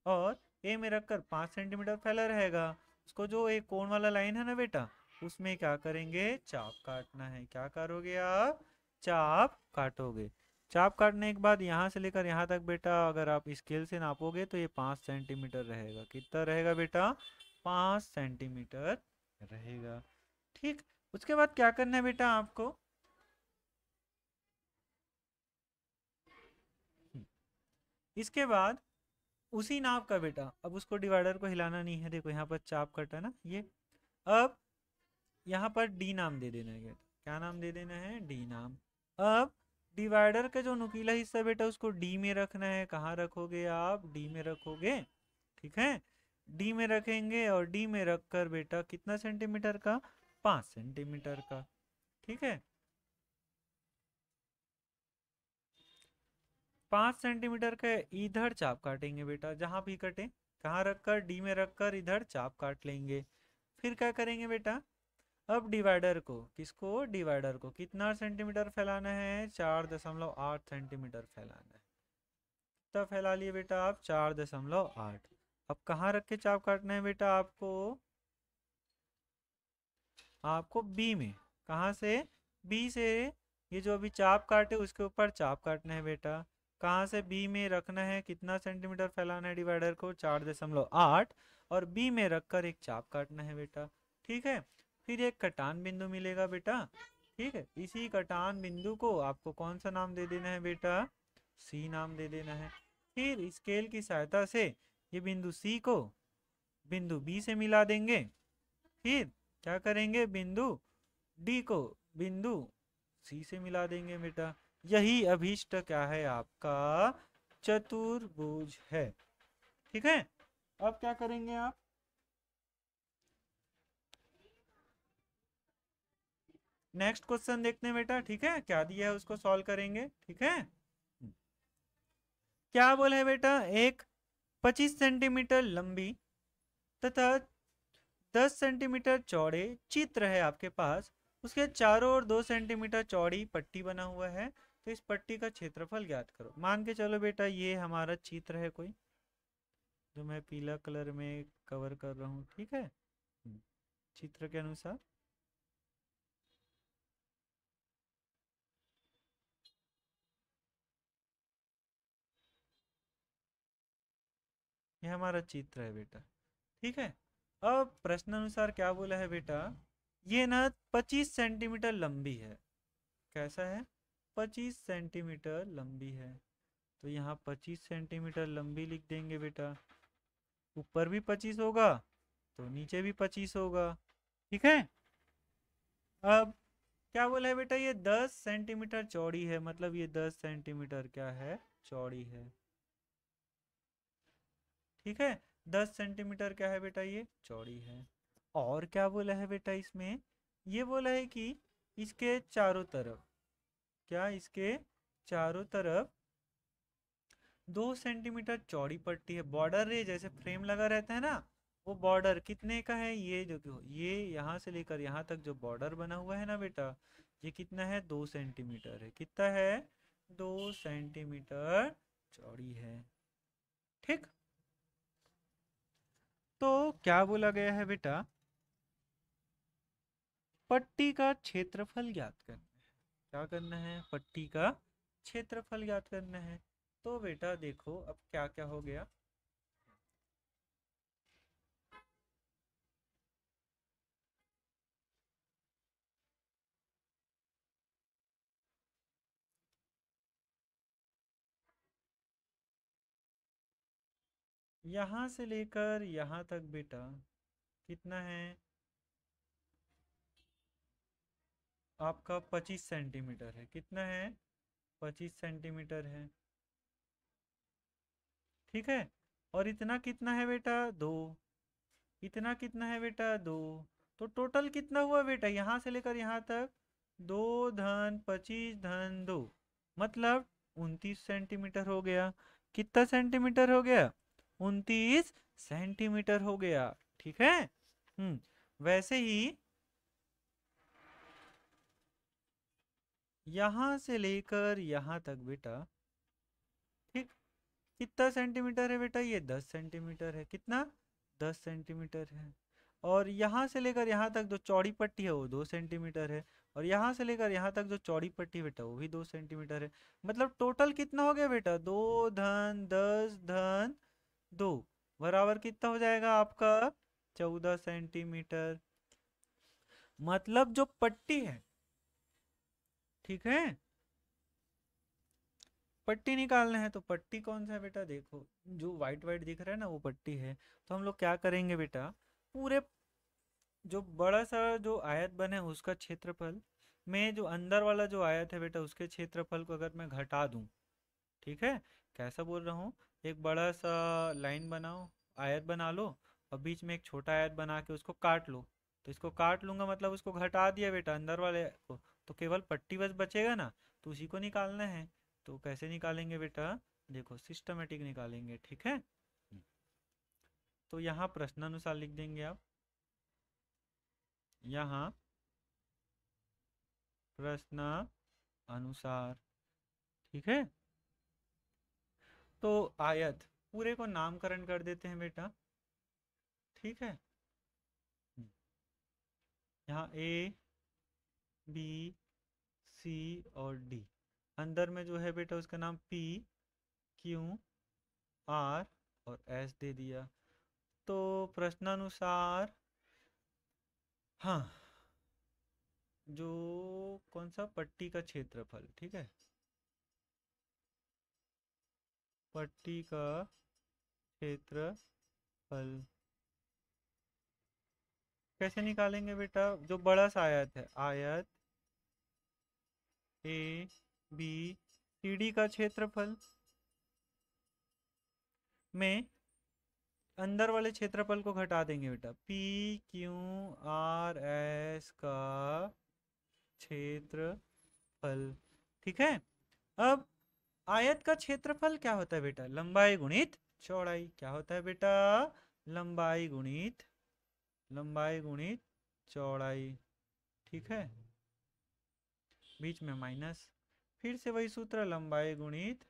और ए में रखकर 5 सेंटीमीटर फैला रहेगा। उसको जो एक कोण वाला लाइन है ना बेटा, उसमें क्या करेंगे? चाप काटना है। क्या करोगे आप? चाप काटोगे। चाप काटने के बाद यहाँ से लेकर यहाँ तक बेटा अगर आप स्केल से नापोगे तो ये 5 सेंटीमीटर रहेगा। कितना रहेगा बेटा? 5 सेंटीमीटर रहेगा, ठीक। उसके बाद क्या करना है बेटा आपको? इसके बाद उसी नाप का बेटा, अब उसको डिवाइडर को हिलाना नहीं है। देखो यहाँ पर चाप कटा ना ये। अब यहाँ पर डी नाम दे देना है, क्या नाम दे देना है? डी नाम। अब डिवाइडर का जो नुकीला हिस्सा बेटा उसको डी में रखना है। कहाँ रखोगे आप? डी में रखोगे। ठीक है, डी में रखेंगे और डी में रखकर बेटा कितना सेंटीमीटर का? 5 सेंटीमीटर का। ठीक है, 5 सेंटीमीटर का इधर चाप काटेंगे बेटा, जहां भी कटे। कहाँ रखकर? डी में रखकर इधर चाप काट लेंगे। फिर क्या करेंगे बेटा? अब डिवाइडर को, किसको? डिवाइडर को कितना सेंटीमीटर फैलाना है? 4.8 सेंटीमीटर फैलाना है। कितना फैला लिए बेटा आप? 4.8। अब कहाँ रख के चाप काटना है बेटा आपको? आपको बी में। कहाँ से? बी से। ये जो अभी चाप काटे उसके ऊपर चाप काटना है बेटा। कहाँ से? बी में रखना है। कितना सेंटीमीटर फैलाना है डिवाइडर को? 4.8। और बी में रखकर एक चाप काटना है बेटा। ठीक है, फिर एक कटान बिंदु मिलेगा बेटा। ठीक है, इसी कटान बिंदु को आपको कौन सा नाम दे देना है बेटा? सी नाम दे देना है। फिर स्केल की सहायता से ये बिंदु सी को बिंदु बी से मिला देंगे। फिर क्या करेंगे? बिंदु डी को बिंदु सी से मिला देंगे बेटा। यही अभीष्ट क्या है आपका? चतुर्भुज है। ठीक है, अब क्या करेंगे आप? नेक्स्ट क्वेश्चन देखते हैं बेटा। ठीक है, क्या दिया है उसको सॉल्व करेंगे। ठीक है, क्या बोले है बेटा? एक 25 सेंटीमीटर लंबी तथा 10 सेंटीमीटर चौड़े चित्र है आपके पास। उसके चारों ओर 2 सेंटीमीटर चौड़ी पट्टी बना हुआ है। तो इस पट्टी का क्षेत्रफल ज्ञात करो। मान के चलो बेटा ये हमारा चित्र है कोई, जो मैं पीला कलर में कवर कर रहा हूँ। ठीक है, चित्र के अनुसार ये हमारा चित्र है बेटा। ठीक है, अब प्रश्न अनुसार क्या बोला है बेटा? ये ना 25 सेंटीमीटर लंबी है। कैसा है? 25 सेंटीमीटर लंबी है। तो यहाँ 25 सेंटीमीटर लंबी लिख देंगे बेटा। ऊपर भी 25 होगा तो नीचे भी 25 होगा। ठीक है, अब क्या बोला है बेटा? ये 10 सेंटीमीटर चौड़ी है, मतलब ये 10 सेंटीमीटर क्या है? चौड़ी है। ठीक है, 10 सेंटीमीटर क्या है बेटा? ये चौड़ी है। और क्या बोला है बेटा इसमें? ये बोला है कि इसके चारों तरफ, क्या इसके चारों तरफ 2 सेंटीमीटर चौड़ी पट्टी है। बॉर्डर रे जैसे फ्रेम लगा रहता है ना, वो बॉर्डर कितने का है? ये देखो, ये यहाँ से लेकर यहाँ तक जो बॉर्डर बना हुआ है ना बेटा, ये कितना है? 2 सेंटीमीटर है। कितना है? 2 सेंटीमीटर चौड़ी है। ठीक, तो क्या बोला गया है बेटा? पट्टी का क्षेत्रफल ज्ञात करना है। क्या करना है? पट्टी का क्षेत्रफल ज्ञात करना है। तो बेटा देखो अब क्या क्या हो गया। यहां से लेकर यहां तक बेटा कितना है आपका? 25 सेंटीमीटर है। कितना है? 25 सेंटीमीटर है। ठीक है, और इतना कितना है बेटा? 2। इतना कितना है बेटा? 2। तो टोटल कितना हुआ बेटा यहाँ से लेकर यहाँ तक? 2 धन 25 धन 2, मतलब 29 सेंटीमीटर हो गया। कितना सेंटीमीटर हो गया? 29 सेंटीमीटर हो गया। ठीक है, वैसे ही यहां से लेकर यहां तक बेटा, ठीक, कितना सेंटीमीटर है बेटा? ये 10 सेंटीमीटर है। कितना? 10 सेंटीमीटर है। और यहाँ से लेकर यहाँ तक जो चौड़ी पट्टी है वो 2 सेंटीमीटर है। और यहाँ से लेकर यहाँ तक जो चौड़ी पट्टी बेटा वो भी 2 सेंटीमीटर है। मतलब टोटल कितना हो गया बेटा? 2 धन 10 धन 2 बराबर कितना हो जाएगा आपका? 14 सेंटीमीटर। मतलब जो पट्टी है, ठीक है, पट्टी निकालना है। तो पट्टी कौन सा है बेटा? देखो जो वाइट वाइट दिख रहा है ना वो पट्टी है। तो हम लोग क्या करेंगे बेटा? पूरे जो बड़ा सा जो आयत बने उसका क्षेत्रफल में जो अंदर वाला जो आयत है बेटा उसके क्षेत्रफल को अगर मैं घटा दूं, ठीक है, कैसा बोल रहा हूँ, एक बड़ा सा लाइन बनाओ, आयत बना लो, और बीच में एक छोटा आयत बना के उसको काट लो। तो इसको काट लूंगा मतलब उसको घटा दिया बेटा अंदर वाले को, तो केवल पट्टी बस बचेगा ना, तो उसी को निकालना है। तो कैसे निकालेंगे बेटा, देखो सिस्टमेटिक निकालेंगे, ठीक है। तो यहाँ प्रश्नानुसार लिख देंगे आप, यहाँ प्रश्न अनुसार, ठीक है। तो आयत पूरे को नामकरण कर देते हैं बेटा, ठीक है। यहाँ ए बी सी और डी, अंदर में जो है बेटा उसका नाम पी क्यू आर और एस दे दिया। तो प्रश्नानुसार, हाँ, जो कौन सा पट्टी का क्षेत्रफल, ठीक है, पट्टी का क्षेत्रफल कैसे निकालेंगे बेटा, जो बड़ा सा आयत है, आयत ए बी सी डी का क्षेत्रफल में अंदर वाले क्षेत्रफल को घटा देंगे बेटा, पी क्यू आर एस का क्षेत्रफल, ठीक है। अब आयत का क्षेत्रफल क्या होता है बेटा, लंबाई गुणित चौड़ाई। क्या होता है बेटा, लंबाई गुणित चौड़ाई, ठीक है, बीच में माइनस, फिर से वही सूत्र, लंबाई गुणित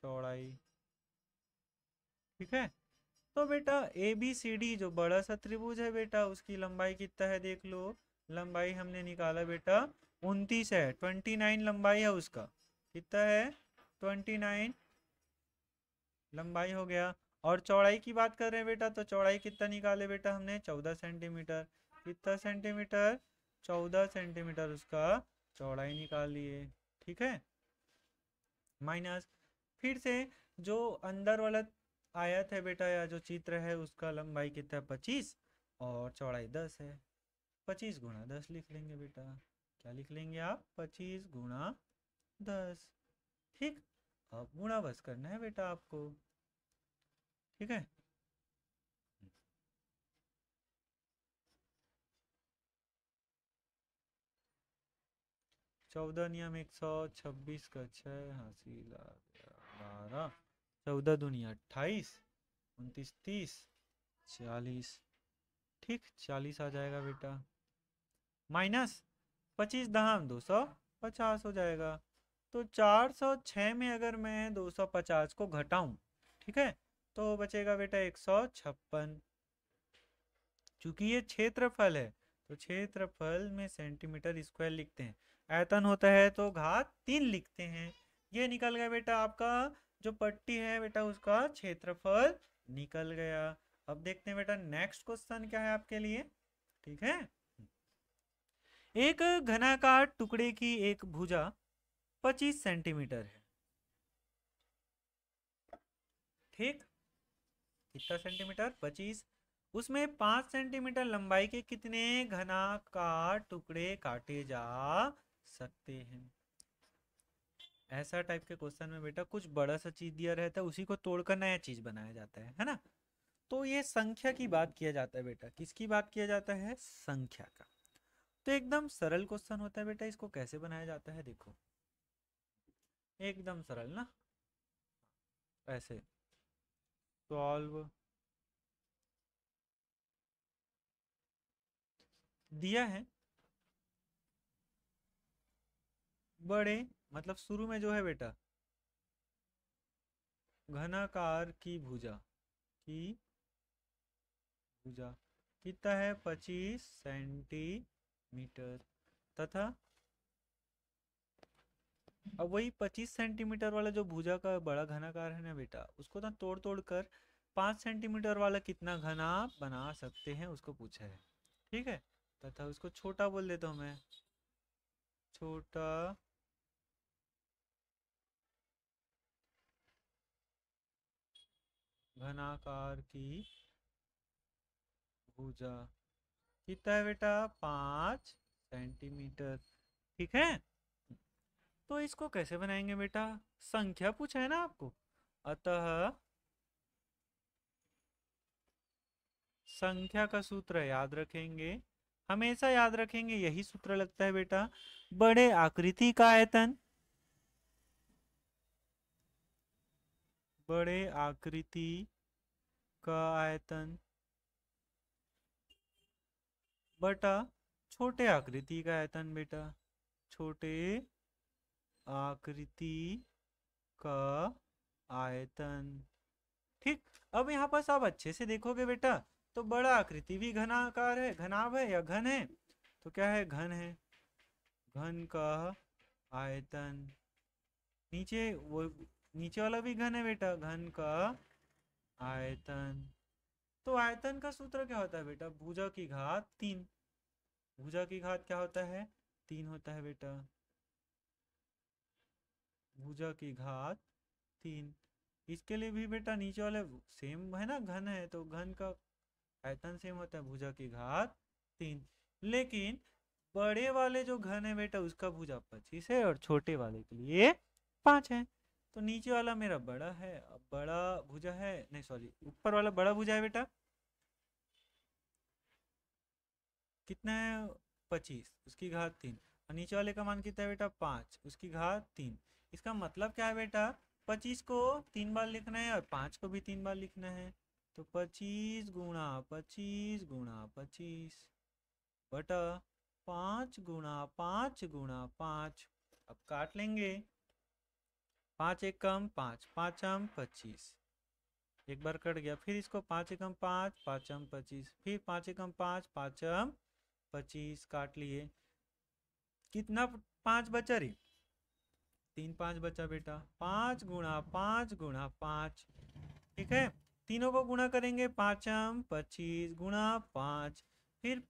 चौड़ाई, ठीक है। तो बेटा ए बी सी डी जो बड़ा सा त्रिभुज है बेटा उसकी लंबाई कितना है देख लो, लंबाई हमने निकाला बेटा 29 है, 29 लंबाई है उसका, कितना है 29 लंबाई हो गया। और चौड़ाई की बात कर रहे हैं बेटा, तो चौड़ाई कितना निकाले बेटा हमने 14 सेंटीमीटर, कितना सेंटीमीटर 14 सेंटीमीटर उसका चौड़ाई निकाल लिए, ठीक है, माइनस, फिर से जो अंदर वाला आयत है बेटा या जो चित्र है उसका लंबाई कितना है 25 और चौड़ाई 10 है, 25 गुणा 10 लिख लेंगे बेटा, क्या लिख लेंगे आप 25 गुणा 10, ठीक। अब गुणा बस करना है बेटा आपको, ठीक है। 14 नियम 126 का 6 हासिल आ गया 12, 14 दूनी 28, 29 30 40, ठीक 40 आ जाएगा बेटा, माइनस 25 दहाम 250 हो जाएगा। तो 406 में अगर मैं 250 को घटाऊं, ठीक है, तो बचेगा बेटा 156। चूंकि ये क्षेत्रफल है तो क्षेत्रफल में सेंटीमीटर स्क्वायर लिखते हैं, आयतन होता है तो घात 3 लिखते हैं। ये निकल गया बेटा आपका जो पट्टी है बेटा उसका क्षेत्रफल निकल गया। अब देखते हैं बेटा नेक्स्ट क्वेश्चन क्या है आपके लिए, ठीक है। एक घनाकार टुकड़े की एक भुजा 25 सेंटीमीटर है, ठीक, कितना सेंटीमीटर 25, उसमें 5 सेंटीमीटर लंबाई के कितने घनाकार टुकड़े काटे जा सकते हैं। ऐसा टाइप के क्वेश्चन में बेटा कुछ बड़ा सा चीज दिया रहता है उसी को तोड़कर नया चीज बनाया जाता है ना। तो ये संख्या की बात किया जाता है बेटा, किसकी बात किया जाता है, संख्या का। तो एकदम सरल क्वेश्चन होता है बेटा, इसको कैसे बनाया जाता है देखो, एकदम सरल ना, ऐसे सॉल्व, दिया है बड़े, मतलब शुरू में जो है बेटा घनाकार की भुजा कितना है 25 सेंटीमीटर, तथा अब वही 25 सेंटीमीटर वाला जो भुजा का बड़ा घनाकार है ना बेटा उसको ना तोड़ तोड़ कर 5 सेंटीमीटर वाला कितना घना बना सकते हैं उसको पूछा है, ठीक है। तथा उसको छोटा बोल देता हूँ मैं, छोटा घनाकार की भुजा कितना है बेटा 5 सेंटीमीटर। ठीक है, तो इसको कैसे बनाएंगे बेटा, संख्या पूछा है ना आपको, अतः संख्या का सूत्र याद रखेंगे, हमेशा याद रखेंगे, यही सूत्र लगता है बेटा। बड़े आकृति का आयतन, बड़े आकृति का आयतन बटा छोटे आकृति का आयतन बेटा, छोटे आकृति का आयतन। ठीक, अब यहाँ पर सब अच्छे से देखोगे बेटा, तो बड़ा आकृति भी घनाकार है, घनाभ है या घन है, तो क्या है, घन है, घन का आयतन। नीचे वो नीचे वाला भी घन है बेटा, घन का आयतन। तो आयतन का सूत्र क्या होता है बेटा, भुजा की घात 3। भुजा की घात क्या होता है, 3 होता है बेटा, भुजा की घात 3। इसके लिए भी बेटा नीचे वाले सेम है ना, घन है तो घन का आयतन सेम होता है, भुजा की घात 3। लेकिन बड़े वाले जो घन है बेटा उसका भुजा 25 है और छोटे वाले के लिए 5 है। तो नीचे वाला मेरा बड़ा है, बड़ा भुजा है, नहीं सॉरी, ऊपर वाला बड़ा भुजा है बेटा, कितना है, 25, उसकी घात 3, और नीचे वाले का मान कितना है बेटा, 5, उसकी घात 3। इसका मतलब क्या है बेटा, 25 को 3 बार लिखना है और 5 को भी 3 बार लिखना है, तो 25 गुणा 25 गुणा 25 बटा 5 गुणा 5 गुणा 5। अब काट लेंगे, 5 एकम 5, 5 25, एक बार कट गया, फिर इसको 5 एकम 5, 5 25, फिर 5 एकम 5, 5 25, काट लिए, कितना 5 बचा रे, 3 5 बचा बेटा, 5 गुणा 5 गुणा 5। ठीक है, तीनों को गुणा करेंगे, 5 25 गुणा 5, फिर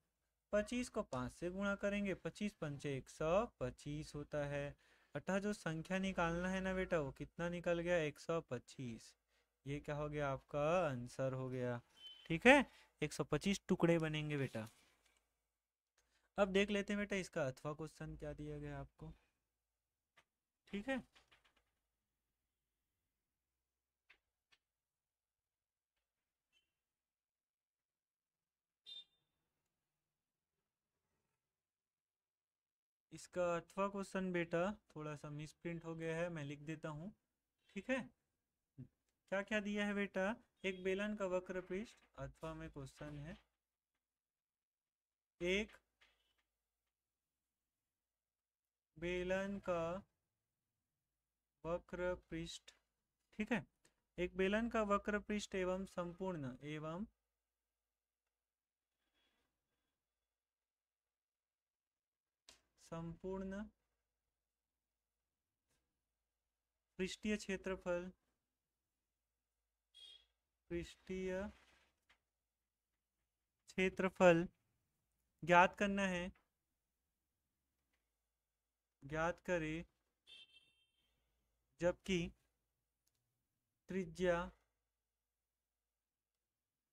25 को 5 से गुणा करेंगे, 25 पंचे 125 होता है। अतः जो संख्या निकालना है ना बेटा, वो कितना निकल गया, 125। ये क्या हो गया, आपका आंसर हो गया। ठीक है, 125 टुकड़े बनेंगे बेटा। अब देख लेते हैं बेटा इसका अथवा क्वेश्चन क्या दिया गया आपको। ठीक है, इसका अथवा क्वेश्चन बेटा थोड़ा सा मिस प्रिंट हो गया है, मैं लिख देता हूँ। ठीक है, क्या क्या दिया है बेटा, एक बेलन का वक्र पृष्ठ, अथवा में क्वेश्चन है, एक बेलन का वक्र पृष्ठ। ठीक है, एक बेलन का वक्र पृष्ठ एवं संपूर्ण पृष्ठीय क्षेत्रफल, पृष्ठीय क्षेत्रफल ज्ञात करना है, ज्ञात करें जबकि त्रिज्या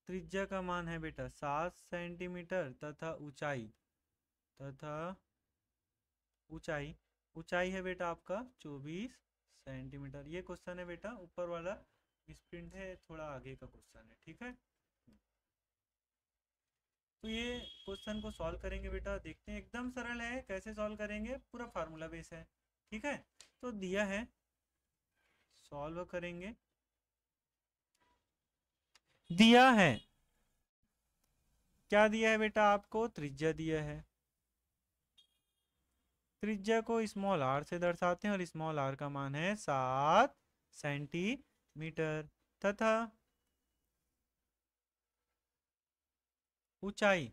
त्रिज्या का मान है बेटा 7 सेंटीमीटर तथा तथा ऊंचाई ऊंचाई है बेटा आपका 24 सेंटीमीटर। ये क्वेश्चन है बेटा, ऊपर वाला मिसप्रिंट है, थोड़ा आगे का क्वेश्चन है। ठीक है, तो ये क्वेश्चन को सॉल्व करेंगे बेटा, देखते हैं, एकदम सरल है, कैसे सॉल्व करेंगे, पूरा फार्मूला बेस है। ठीक है, तो दिया है, सॉल्व करेंगे, दिया है, क्या दिया है बेटा आपको, त्रिज्या दिया है, त्रिज्या को स्मॉल आर से दर्शाते हैं और स्मॉल आर का मान है 7 सेंटीमीटर तथा ऊंचाई,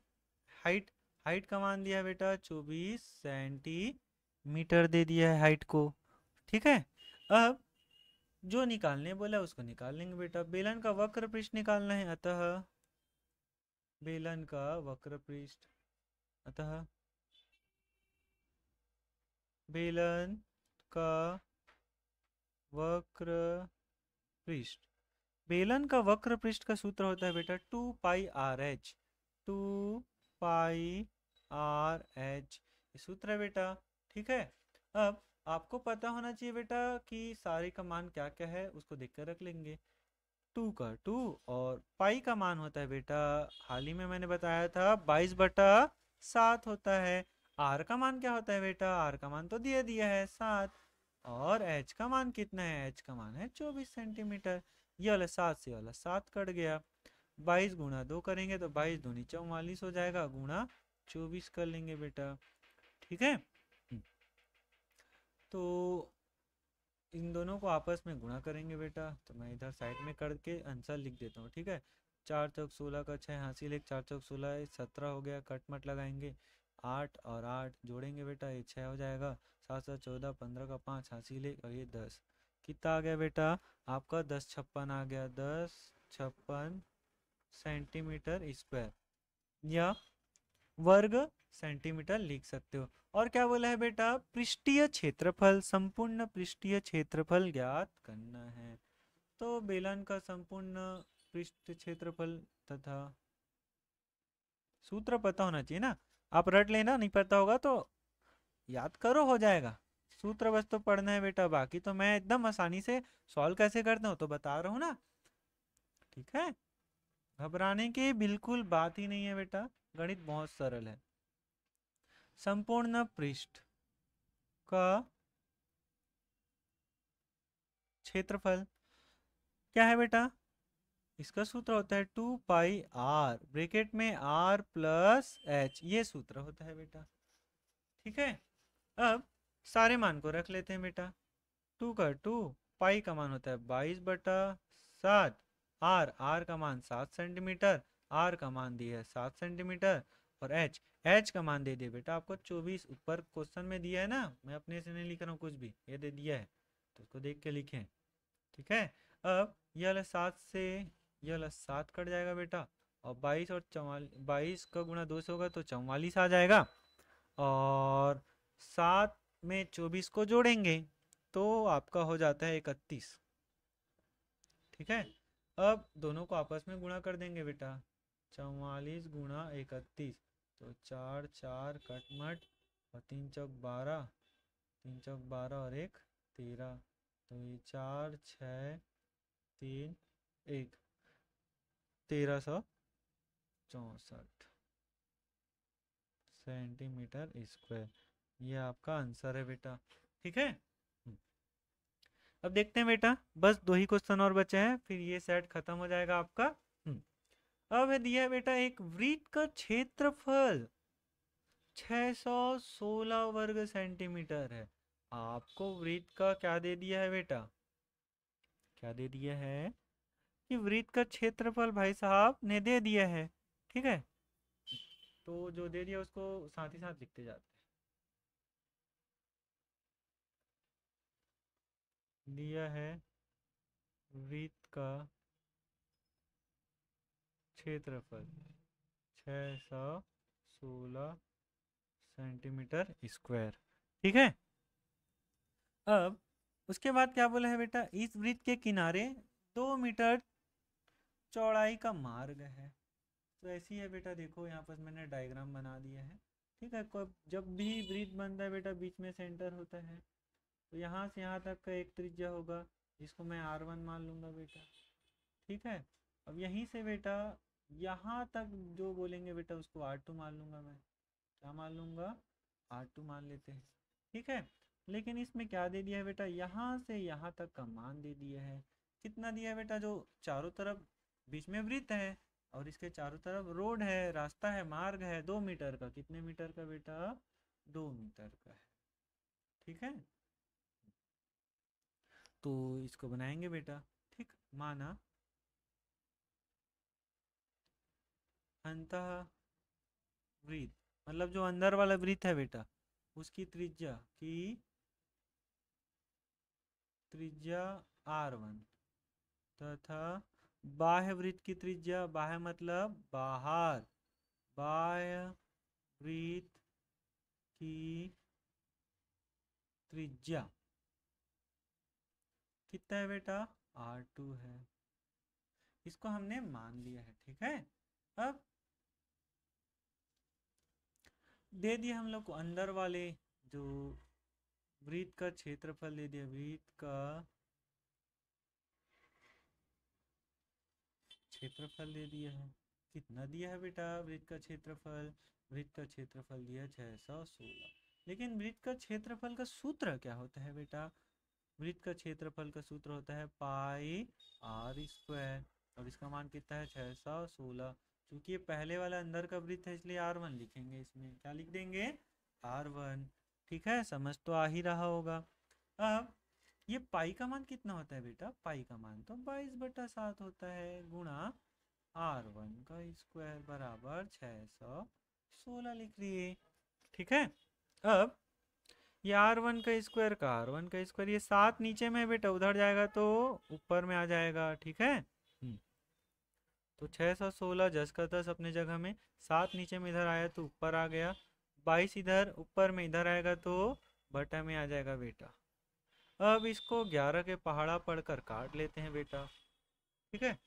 हाइट हाइट का मान दिया है बेटा 24 सेंटीमीटर दे दिया है हाइट को। ठीक है, अब जो निकालने बोला उसको निकाल लेंगे बेटा, बेलन का वक्र पृष्ठ निकालना है, अतः बेलन का वक्र पृष्ठ, अतः बेलन का वक्र पृष्ठ, बेलन का वक्र पृष्ठ का सूत्र होता है बेटा 2 पाई आर एच, 2 पाई आर एच। ये सूत्र है बेटा। ठीक है, अब आपको पता होना चाहिए बेटा कि सारे का मान क्या क्या है, उसको देख कर रख लेंगे। 2 का 2 और पाई का मान होता है बेटा, हाल ही में मैंने बताया था 22/7 होता है। आर का मान क्या होता है बेटा, आर का मान तो दिया दिया है 7। और एच का मान कितना है, एच का मान है 24 सेंटीमीटर। ये वाला 7 से वाला 7 कट गया। 22 गुणा 2 करेंगे तो 22 दूनी 44 हो जाएगा, गुणा 24 कर लेंगे बेटा। ठीक है, तो इन दोनों को आपस में गुणा करेंगे बेटा, तो मैं इधर साइड में करके आंसर लिख देता हूँ। ठीक है, 4 चौक 16 का 6 हासिल, एक 4 चौक 16 17 हो गया, कट मट लगाएंगे, 8 और 8 जोड़ेंगे बेटा, ये 6 हो जाएगा, 7 7 14 15 का 5 हासिल एक, और ये 10 कितना आ गया बेटा आपका, 10 56 आ गया, 10 56 सेंटीमीटर स्क्वायर या वर्ग सेंटीमीटर लिख सकते हो। और क्या बोला है बेटा, पृष्ठीय क्षेत्रफल, संपूर्ण पृष्ठीय क्षेत्रफल ज्ञात करना है। तो बेलन का संपूर्ण पृष्ठ क्षेत्रफल तथा सूत्र पता होना चाहिए ना, आप रट लेना, नहीं पता होगा तो याद करो, हो जाएगा। सूत्र बस तो पढ़ना है बेटा, बाकी तो मैं एकदम आसानी से सॉल्व कैसे करता हूँ तो बता रहा हूँ ना। ठीक है, घबराने की बिल्कुल बात ही नहीं है बेटा, गणित बहुत सरल है। संपूर्ण पृष्ठ का क्षेत्रफल क्या है बेटा, इसका सूत्र होता है 2 पाई r, ब्रैकेट में r प्लस h, ये सूत्र होता है बेटा। ठीक है, अब सारे मान को रख लेते हैं बेटा। 2 का 2, पाई का मान होता है 22/7, r का मान 7 सेंटीमीटर, r का मान दिया है 7 सेंटीमीटर, और h का मान दे दिया बेटा आपको 24, ऊपर क्वेश्चन में दिया है ना, मैं अपने से नहीं लिख रहा हूँ कुछ भी, ये दे दिया है तो उसको देख के लिखें। ठीक है, अब ये वाला 7 से ये वाला 7 कट जाएगा बेटा, और 22 और 44, 22 का गुणा 2 से होगा तो 44 आ जाएगा, और 7 में 24 को जोड़ेंगे तो आपका हो जाता है 31। ठीक है, अब दोनों को आपस में गुणा कर देंगे बेटा, 44 गुणा 31, तो 4 4 कटमट, और 3 चौक 12, 3 चौक 12 और 1 13, तो ये 4 6 3 1, 1364 सेंटीमीटर स्क्वायर, ये आपका आंसर है बेटा। ठीक है, अब देखते हैं बेटा, बस 2 ही क्वेश्चन और बचे हैं, फिर ये सेट खत्म हो जाएगा आपका। अब है दिया है बेटा एक वृत्त का क्षेत्रफल 616 वर्ग सेंटीमीटर है। आपको वृत्त का क्या दे दिया है बेटा, क्या दे दिया है कि वृत्त का क्षेत्रफल भाई साहब ने दे दिया है। ठीक है, तो जो दे दिया उसको साथ ही साथ लिखते जाते हैं। दिया है वृत्त का क्षेत्रफल 616 सेंटीमीटर स्क्वायर। ठीक है, अब उसके बाद क्या बोला है बेटा, इस वृत्त के किनारे 2 मीटर चौड़ाई का मार्ग है। तो ऐसी है बेटा, देखो यहाँ पर मैंने डायग्राम बना दिया है। ठीक है, जब भी वृत्त बनता है बेटा बीच में सेंटर होता है, तो यहाँ से यहाँ तक का एक त्रिज्या होगा, जिसको मैं r1 मान लूंगा बेटा। ठीक है, अब यहीं से बेटा यहाँ तक जो बोलेंगे बेटा उसको r2 मान लूंगा, मैं क्या मान लूंगा, r2 मान लेते हैं। ठीक है, लेकिन इसमें क्या दे दिया है बेटा, यहाँ से यहाँ तक का मान दे दिया है। कितना दिया है बेटा, जो चारों तरफ बीच में वृत्त है और इसके चारों तरफ रोड है, रास्ता है, मार्ग है, 2 मीटर का, कितने मीटर का बेटा, 2 मीटर का है। ठीक है, तो इसको बनाएंगे बेटा। ठीक, माना अंतः वृत्त, मतलब जो अंदर वाला वृत्त है बेटा, उसकी त्रिज्या r1 तथा बाह्य वृत्त की त्रिज्या, बाह्य मतलब बाहर, बाह्य वृत्त की त्रिज्या कितना है बेटा, r2 है। इसको हमने मान लिया है। ठीक है, अब दे दिए हम लोग को अंदर वाले जो वृत्त का क्षेत्रफल दे दिया, वृत्त का क्षेत्रफल दे दिया है। कितना दिया है बेटा वृत्त का क्षेत्रफल? वृत्त का क्षेत्रफल दिया 616। लेकिन वृत्त का क्षेत्रफल का सूत्र क्या होता है बेटा? वृत्त का क्षेत्रफल का सूत्र होता है पाई आर स्क्वायर, और इसका मान कितना है 616। क्योंकि ये पहले वाला अंदर का वृत्त है इसलिए R1 लिखेंगे, इसमें क्या लिख देंगे R1। ठीक है, समझ तो आ ही रहा होगा। अब ये पाई का मान कितना होता है बेटा? पाई का मान तो 22/7 होता है, गुणा R1 का स्क्वायर बराबर 616 लिख लिए। ठीक है, अब ये R1 का स्क्वायर का R1 का स्क्वायर, ये 7 नीचे में है बेटा, उधर जाएगा तो ऊपर में आ जाएगा। ठीक है, तो 616 10 का 10 अपने जगह में, 7 नीचे में इधर आया तो ऊपर आ गया, 22 इधर ऊपर में इधर आएगा तो बटा में आ जाएगा बेटा। अब इसको 11 के पहाड़ा पढ़कर काट लेते हैं बेटा। ठीक है,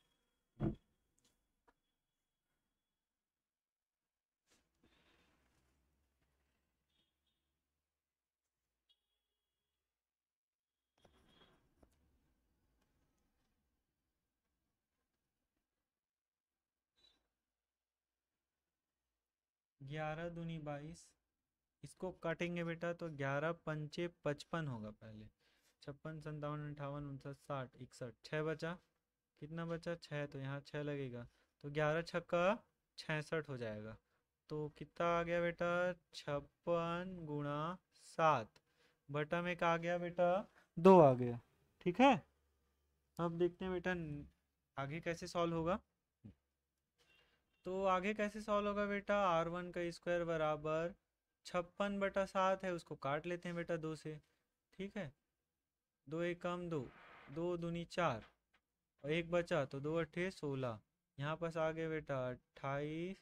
11 दूनी 22, इसको काटेंगे बेटा तो 11 पंचे 55 होगा पहले, 56 57 58 59 60 61, 6 बचा, कितना बचा 6, तो यहाँ 6 लगेगा, तो 11 छक्का 66 हो जाएगा। तो कितना आ गया बेटा 56 गुणा 7 बटा में क्या आ गया बेटा 2 आ गया। ठीक है, अब देखते हैं बेटा आगे कैसे सॉल्व होगा। तो आगे कैसे सॉल्व होगा बेटा, R1 का स्क्वायर बराबर 56/7 है, उसको काट लेते हैं बेटा 2 से। ठीक है, 2 एक कम 2, 2 दूनी 4 और 1 बचा तो 2 अट्ठे 16, यहाँ पास आ गया बेटा 28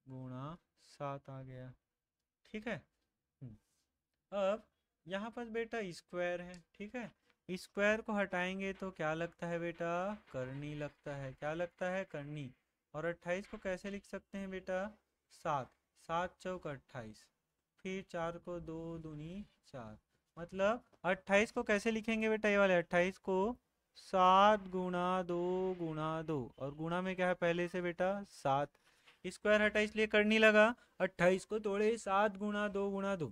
गुणा 7 आ गया। ठीक है, अब यहाँ पर बेटा स्क्वायर है। ठीक है, स्क्वायर को हटाएंगे तो क्या लगता है बेटा, करनी लगता है। क्या लगता है, करनी। और 28 को कैसे लिख सकते हैं बेटा, 7, 7 चौक 28, फिर 4 को 2 दूनी 4, मतलब 28 को कैसे लिखेंगे बेटा, ये वाले 28 को 7 गुणा 2 गुणा 2, और गुणा में क्या है पहले से बेटा 7, स्क्वायर हटा इसलिए करनी लगा, 28 को तोड़े 7 गुणा 2 गुणा 2,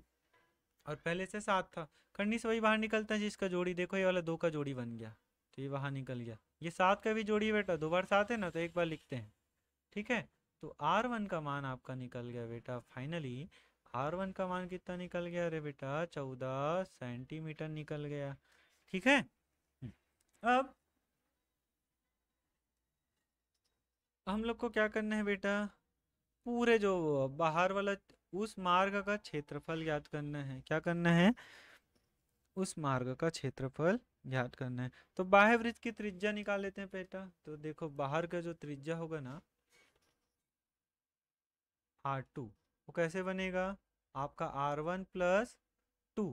और पहले से 7 था, करनी से वही बाहर निकलता है जिसका जोड़ी, देखो ये वाला 2 का जोड़ी बन गया तो ये बाहर निकल गया, ये 7 का भी जोड़ी है बेटा, 2 बार 7 है ना तो एक बार लिखते हैं। ठीक है, तो R1 का मान आपका निकल गया बेटा फाइनली, R1 का मान कितना निकल गया, अरे बेटा 14 सेंटीमीटर निकल गया। ठीक है, अब हम लोग को क्या करना है बेटा, पूरे जो बाहर वाला उस मार्ग का क्षेत्रफल ज्ञात करना है। क्या करना है, उस मार्ग का क्षेत्रफल ज्ञात करना है। तो बाह्य वृत्त की त्रिज्या निकाल लेते हैं बेटा, तो देखो बाहर का जो त्रिज्या होगा ना R2, वो कैसे बनेगा, आपका R1 प्लस 2,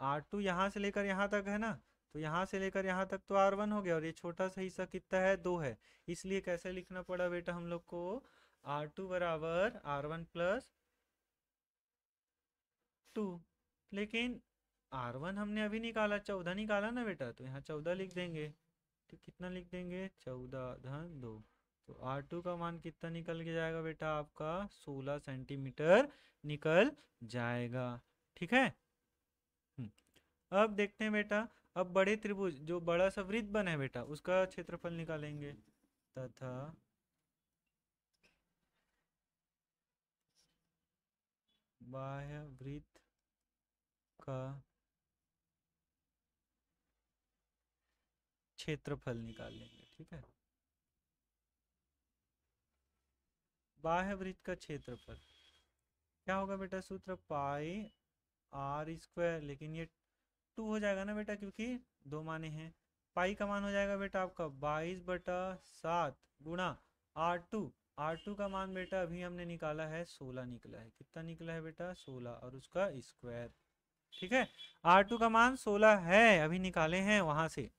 R2 यहाँ से लेकर यहाँ तक है ना, तो यहाँ से लेकर यहाँ तक तो R1 हो गया, और ये छोटा सा हिस्सा कितना है 2 है, इसलिए कैसे लिखना पड़ा बेटा हम लोग को, R2 बराबर R1 प्लस 2। लेकिन R1 हमने अभी निकाला 14 निकाला ना बेटा, तो यहाँ 14 लिख देंगे, तो कितना लिख देंगे 14 धन 2, तो R2 का मान कितना निकल के जाएगा बेटा आपका 16 सेंटीमीटर निकल जाएगा। ठीक है, अब देखते हैं बेटा, अब बड़े त्रिभुज जो बड़ा सा वृत्त बना है बेटा उसका क्षेत्रफल निकालेंगे, तथा बाह्य वृत्त का क्षेत्रफल निकाल लेंगे। ठीक है, बाह्य वृत्त का क्षेत्रफल क्या होगा बेटा, सूत्र पाई आर स्क्वायर, लेकिन ये 2 हो जाएगा ना बेटा क्योंकि 2 माने हैं, पाई का मान हो जाएगा बेटा आपका 22/7 गुणा R2, R2 का मान बेटा अभी हमने निकाला है 16 निकला है, कितना निकला है बेटा 16, और उसका स्क्वायर। ठीक है, R2 का मान 16 है अभी निकाले हैं वहां से,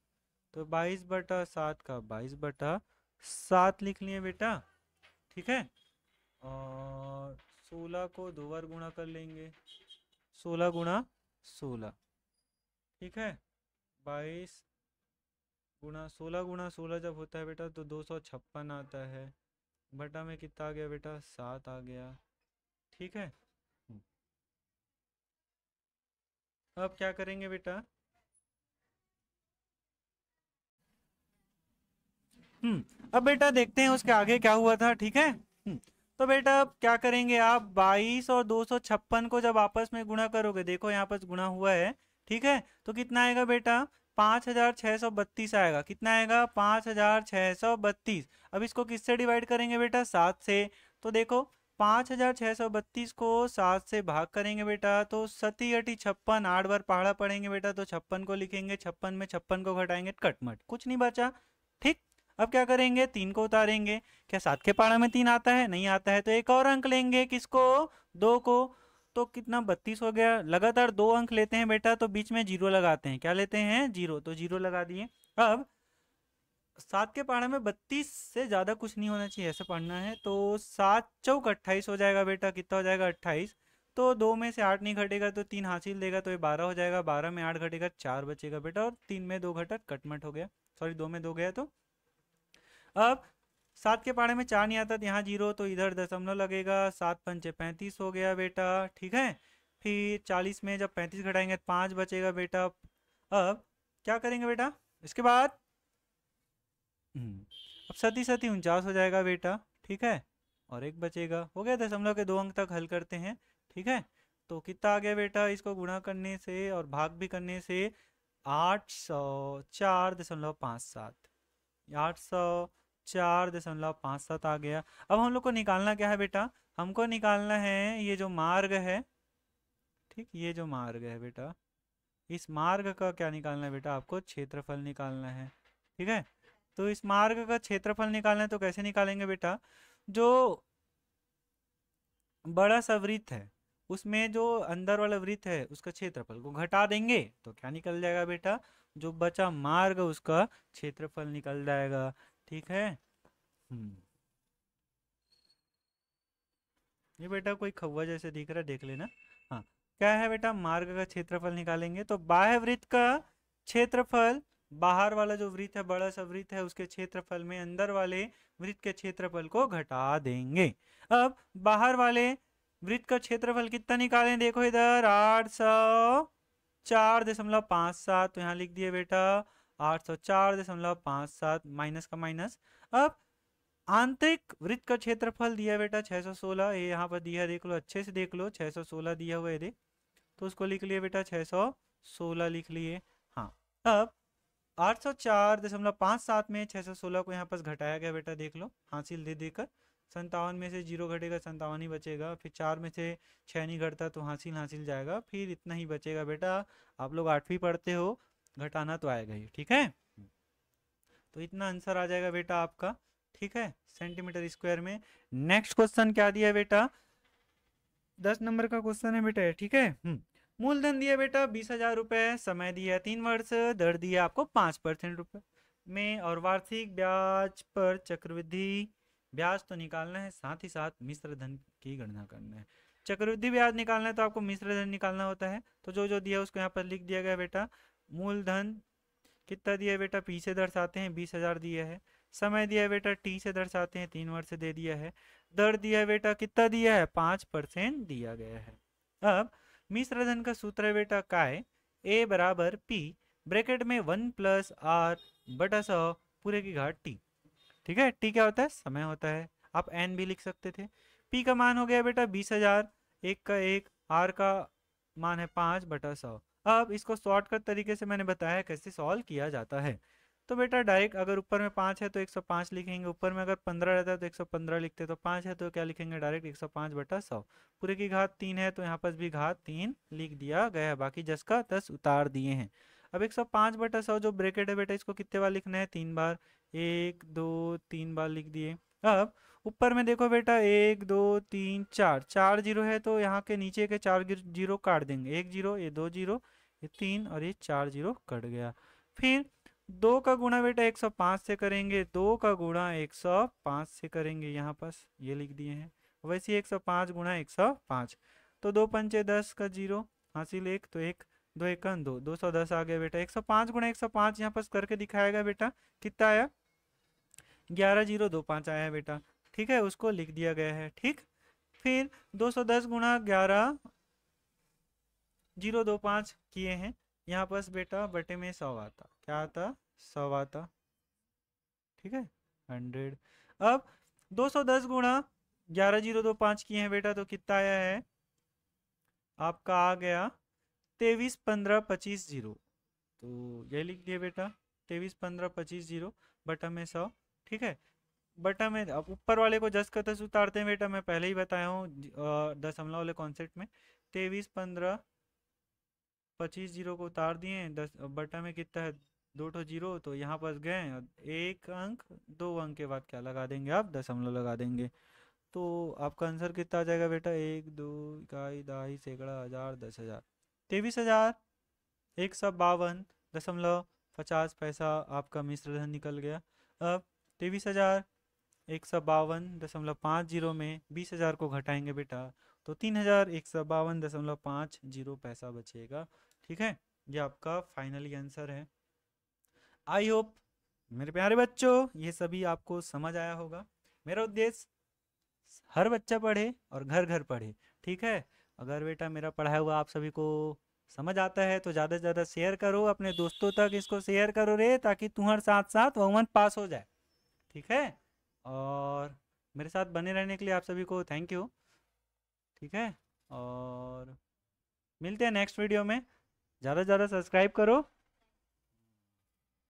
तो 22/7 का 22/7 लिख लिए बेटा। ठीक है, और 16 को 2 बार गुणा कर लेंगे, 16 गुणा 16, ठीक है। 22 गुणा 16 गुणा 16 जब होता है बेटा तो 256 आता है, बटा में कितना आ गया बेटा 7 आ गया, ठीक है। अब क्या करेंगे बेटा, अब बेटा देखते हैं उसके आगे क्या हुआ था, ठीक है। तो बेटा अब क्या करेंगे आप, 22 और 256 को जब आपस में गुणा करोगे, देखो यहाँ पर गुणा हुआ है, ठीक है, तो कितना आएगा बेटा 5632 आएगा, कितना आएगा 5632। अब इसको किससे डिवाइड करेंगे बेटा, 7 से। तो देखो 5632 को 7 से भाग करेंगे बेटा तो 7 अटी 56, 8 बार पहाड़ा पढ़ेंगे बेटा तो 56 को लिखेंगे, 56 में 56 को घटाएंगे, कटमट कुछ नहीं बचा, ठीक। अब क्या करेंगे, 3 को उतारेंगे, क्या 7 के पहाड़ा में 3 आता है, नहीं आता है, तो एक और अंक लेंगे, किसको, 2 को, तो कितना 32 हो गया। लगातार 2 अंक लेते हैं बेटा तो बीच में जीरो लगाते हैं, क्या लेते हैं, जीरो, तो जीरो लगा दिए। अब 7 के पहाड़ा में 32 से ज्यादा कुछ नहीं होना चाहिए, ऐसे पढ़ना है, तो 7 चौक 28 हो जाएगा बेटा, कितना हो जाएगा 28, तो 2 में से 8 नहीं घटेगा तो 3 हासिल देगा तो ये 12 हो जाएगा, 12 में 8 घटेगा 4 बचेगा बेटा, और 3 में 2 घटा कटमट हो गया, सॉरी 2 में 2 गया। तो अब 7 के पहाड़े में 4 नहीं आता तो यहाँ जीरो, तो इधर दशमलव लगेगा, 7 पंचे 35 हो गया बेटा, ठीक है। फिर 40 में जब 35 घटाएंगे तो 5 बचेगा बेटा। अब क्या करेंगे बेटा, इसके बाद अब सती सती 49 हो जाएगा बेटा, ठीक है, और एक बचेगा, हो गया, दशमलव के 2 अंक तक हल करते हैं, ठीक है। तो कितना आ गया बेटा, इसको गुणा करने से और भाग भी करने से 804.57, 804.57 आ गया। अब हम लोग को निकालना क्या है बेटा, हमको निकालना है ये जो मार्ग है, ठीक, ये जो मार्ग है बेटा, इस मार्ग का क्या निकालना है बेटा, आपको क्षेत्रफल निकालना है, ठीक है। तो इस मार्ग का क्षेत्रफल निकालना है तो कैसे निकालेंगे बेटा, जो बड़ा सा वृत्त है उसमें जो अंदर वाला वृत्त है उसका क्षेत्रफल को घटा देंगे तो क्या निकल जाएगा बेटा, जो बचा मार्ग उसका क्षेत्रफल निकल जाएगा, ठीक है। ये बेटा कोई खौवा जैसे दिख रहा है, देख लेना। हाँ, क्या है बेटा, मार्ग का क्षेत्रफल निकालेंगे तो बाह्य वृत्त का क्षेत्रफल, बाहर वाला जो वृत्त है, बड़ा सा वृत्त है, उसके क्षेत्रफल में अंदर वाले वृत्त के क्षेत्रफल को घटा देंगे। अब बाहर वाले वृत्त का क्षेत्रफल कितना निकालें, देखो इधर 804.57, तो यहाँ लिख दिए बेटा 804.57, माइनस का माइनस। अब आंतरिक वृत्त का क्षेत्रफल दिया बेटा 616, ये यहाँ पर दिया, देख लो अच्छे से देख लो, 616 दिया हुआ है, तो उसको लिख लिए बेटा 616 लिख लिए। हाँ, अब 804.57 में 616 को यहाँ पर घटाया गया बेटा, देख लो हासिल दे देकर, 57 में से 0 घटेगा, 57 ही बचेगा, फिर 4 में से 6 नहीं घटता तो हासिल हासिल जाएगा, फिर इतना ही बचेगा बेटा। आप लोग 8वीं पढ़ते हो, घटाना तो आएगा ही, ठीक है। तो इतना आंसर आ जाएगा बेटा आपका, ठीक है, सेंटीमीटर स्क्वायर में। नेक्स्ट क्वेश्चन क्या दिया बेटा, 10 नंबर का क्वेश्चन है बेटा, ठीक है। मूलधन दिया बेटा 20,000 रुपए, समय दिया 3 वर्ष, दर दिया आपको 5% रुपए में, और वार्षिक ब्याज पर चक्रवृद्धि ब्याज तो निकालना है, साथ ही साथ मिश्र धन की गणना करना है। चक्रवृद्धि ब्याज निकालना है तो आपको मिश्र धन निकालना होता है, तो जो जो दिया उसको यहाँ पर लिख दिया गया बेटा। मूलधन कितना दिया है बेटा, पी से दर्शाते हैं 20,000 दिया है, समय दिया है बेटा टी से दर्शाते हैं 3 वर्ष दे दिया है, दर दिया है बेटा कितना दिया है 5% दिया गया है। अब मिश्र धन का सूत्र है बेटा काय ए बराबर पी, ब्रैकेट में 1 प्लस आर बटा 100 पूरे की घात टी, ठीक है। टी क्या होता है, समय होता है, आप एन भी लिख सकते थे। पी का मान हो गया बेटा 20,000, एक का एक, आर का मान है 5/100। अब इसको शॉर्टकट तरीके से मैंने बताया कैसे सॉल्व किया जाता है। तो बेटा डायरेक्ट अगर ऊपर में 5 है तो 105 लिखेंगे, ऊपर में अगर 15 रहता है तो 115 लिखते, तो 5 है तो क्या लिखेंगे डायरेक्ट 105/100, पूरे की घात 3 है तो यहाँ पर भी घात 3 लिख दिया गया, बाकी 10 का 10 उतार दिए हैं। अब 105/100 जो ब्रैकेट है बेटा इसको कितने बार लिखना है, 3 बार, 1 2 3 बार लिख दिए। अब ऊपर में देखो बेटा 1 2 3 4, 4 जीरो है तो यहाँ के नीचे के 4 जीरो काट देंगे, 1 जीरो, ये 2 जीरो, ये 3 और ये 4 जीरो कट गया। फिर 2 का गुणा बेटा 105 से करेंगे, 2 का गुणा 105 से करेंगे, यहाँ पास ये लिख दिए हैं, वैसे 105 गुणा 105, तो 2 पंचे 10 का 0 हासिल 1, तो 1 2 एकन 2, 210 आ गया बेटा। 105 गुणा 105 यहाँ पर करके दिखाएगा बेटा, कितना आया 11025 आया है बेटा। ठीक है, उसको लिख दिया गया है। ठीक, फिर 210 गुणा 11025 किए हैं, यहाँ पर बेटा बटे में 100 आता, क्या आता 100 आता। ठीक है 100। अब 210 गुणा 11025 किए हैं बेटा, तो कितना आया है आपका, आ गया 231525 तो ये लिख दिए बेटा 231525 बटा में 100। ठीक है, बटा में अब ऊपर वाले को जस का तस उतारते हैं बेटा, मैं पहले ही बताया हूँ दशमलव वाले कॉन्सेप्ट में। 231525 को उतार दिए, 10 बटा में कितना है 2 ठो 0, तो यहाँ पर गए एक अंक 2 अंक के बाद क्या लगा देंगे आप, दशमलव लगा देंगे, तो आपका आंसर कितना आ जाएगा बेटा 1 2 इकाई दहाई सैकड़ा हजार 10,000, 23,152.50 आपका मिश्र धन निकल गया। अब 23,152.50 में 20,000 को घटाएंगे बेटा, तो 3,152.50 पैसा बचेगा। ठीक है, ये आपका फाइनली आंसर है। आई होप मेरे प्यारे बच्चों ये सभी आपको समझ आया होगा। मेरा उद्देश्य हर बच्चा पढ़े और घर घर पढ़े। ठीक है, अगर बेटा मेरा पढ़ाया हुआ आप सभी को समझ आता है तो ज़्यादा से ज़्यादा शेयर करो, अपने दोस्तों तक इसको शेयर करो रे, ताकि तुम्हारे साथ साथ वह पास हो जाए। ठीक है, और मेरे साथ बने रहने के लिए आप सभी को थैंक यू। ठीक है, और मिलते हैं नेक्स्ट वीडियो में। ज़्यादा से ज़्यादा सब्सक्राइब करो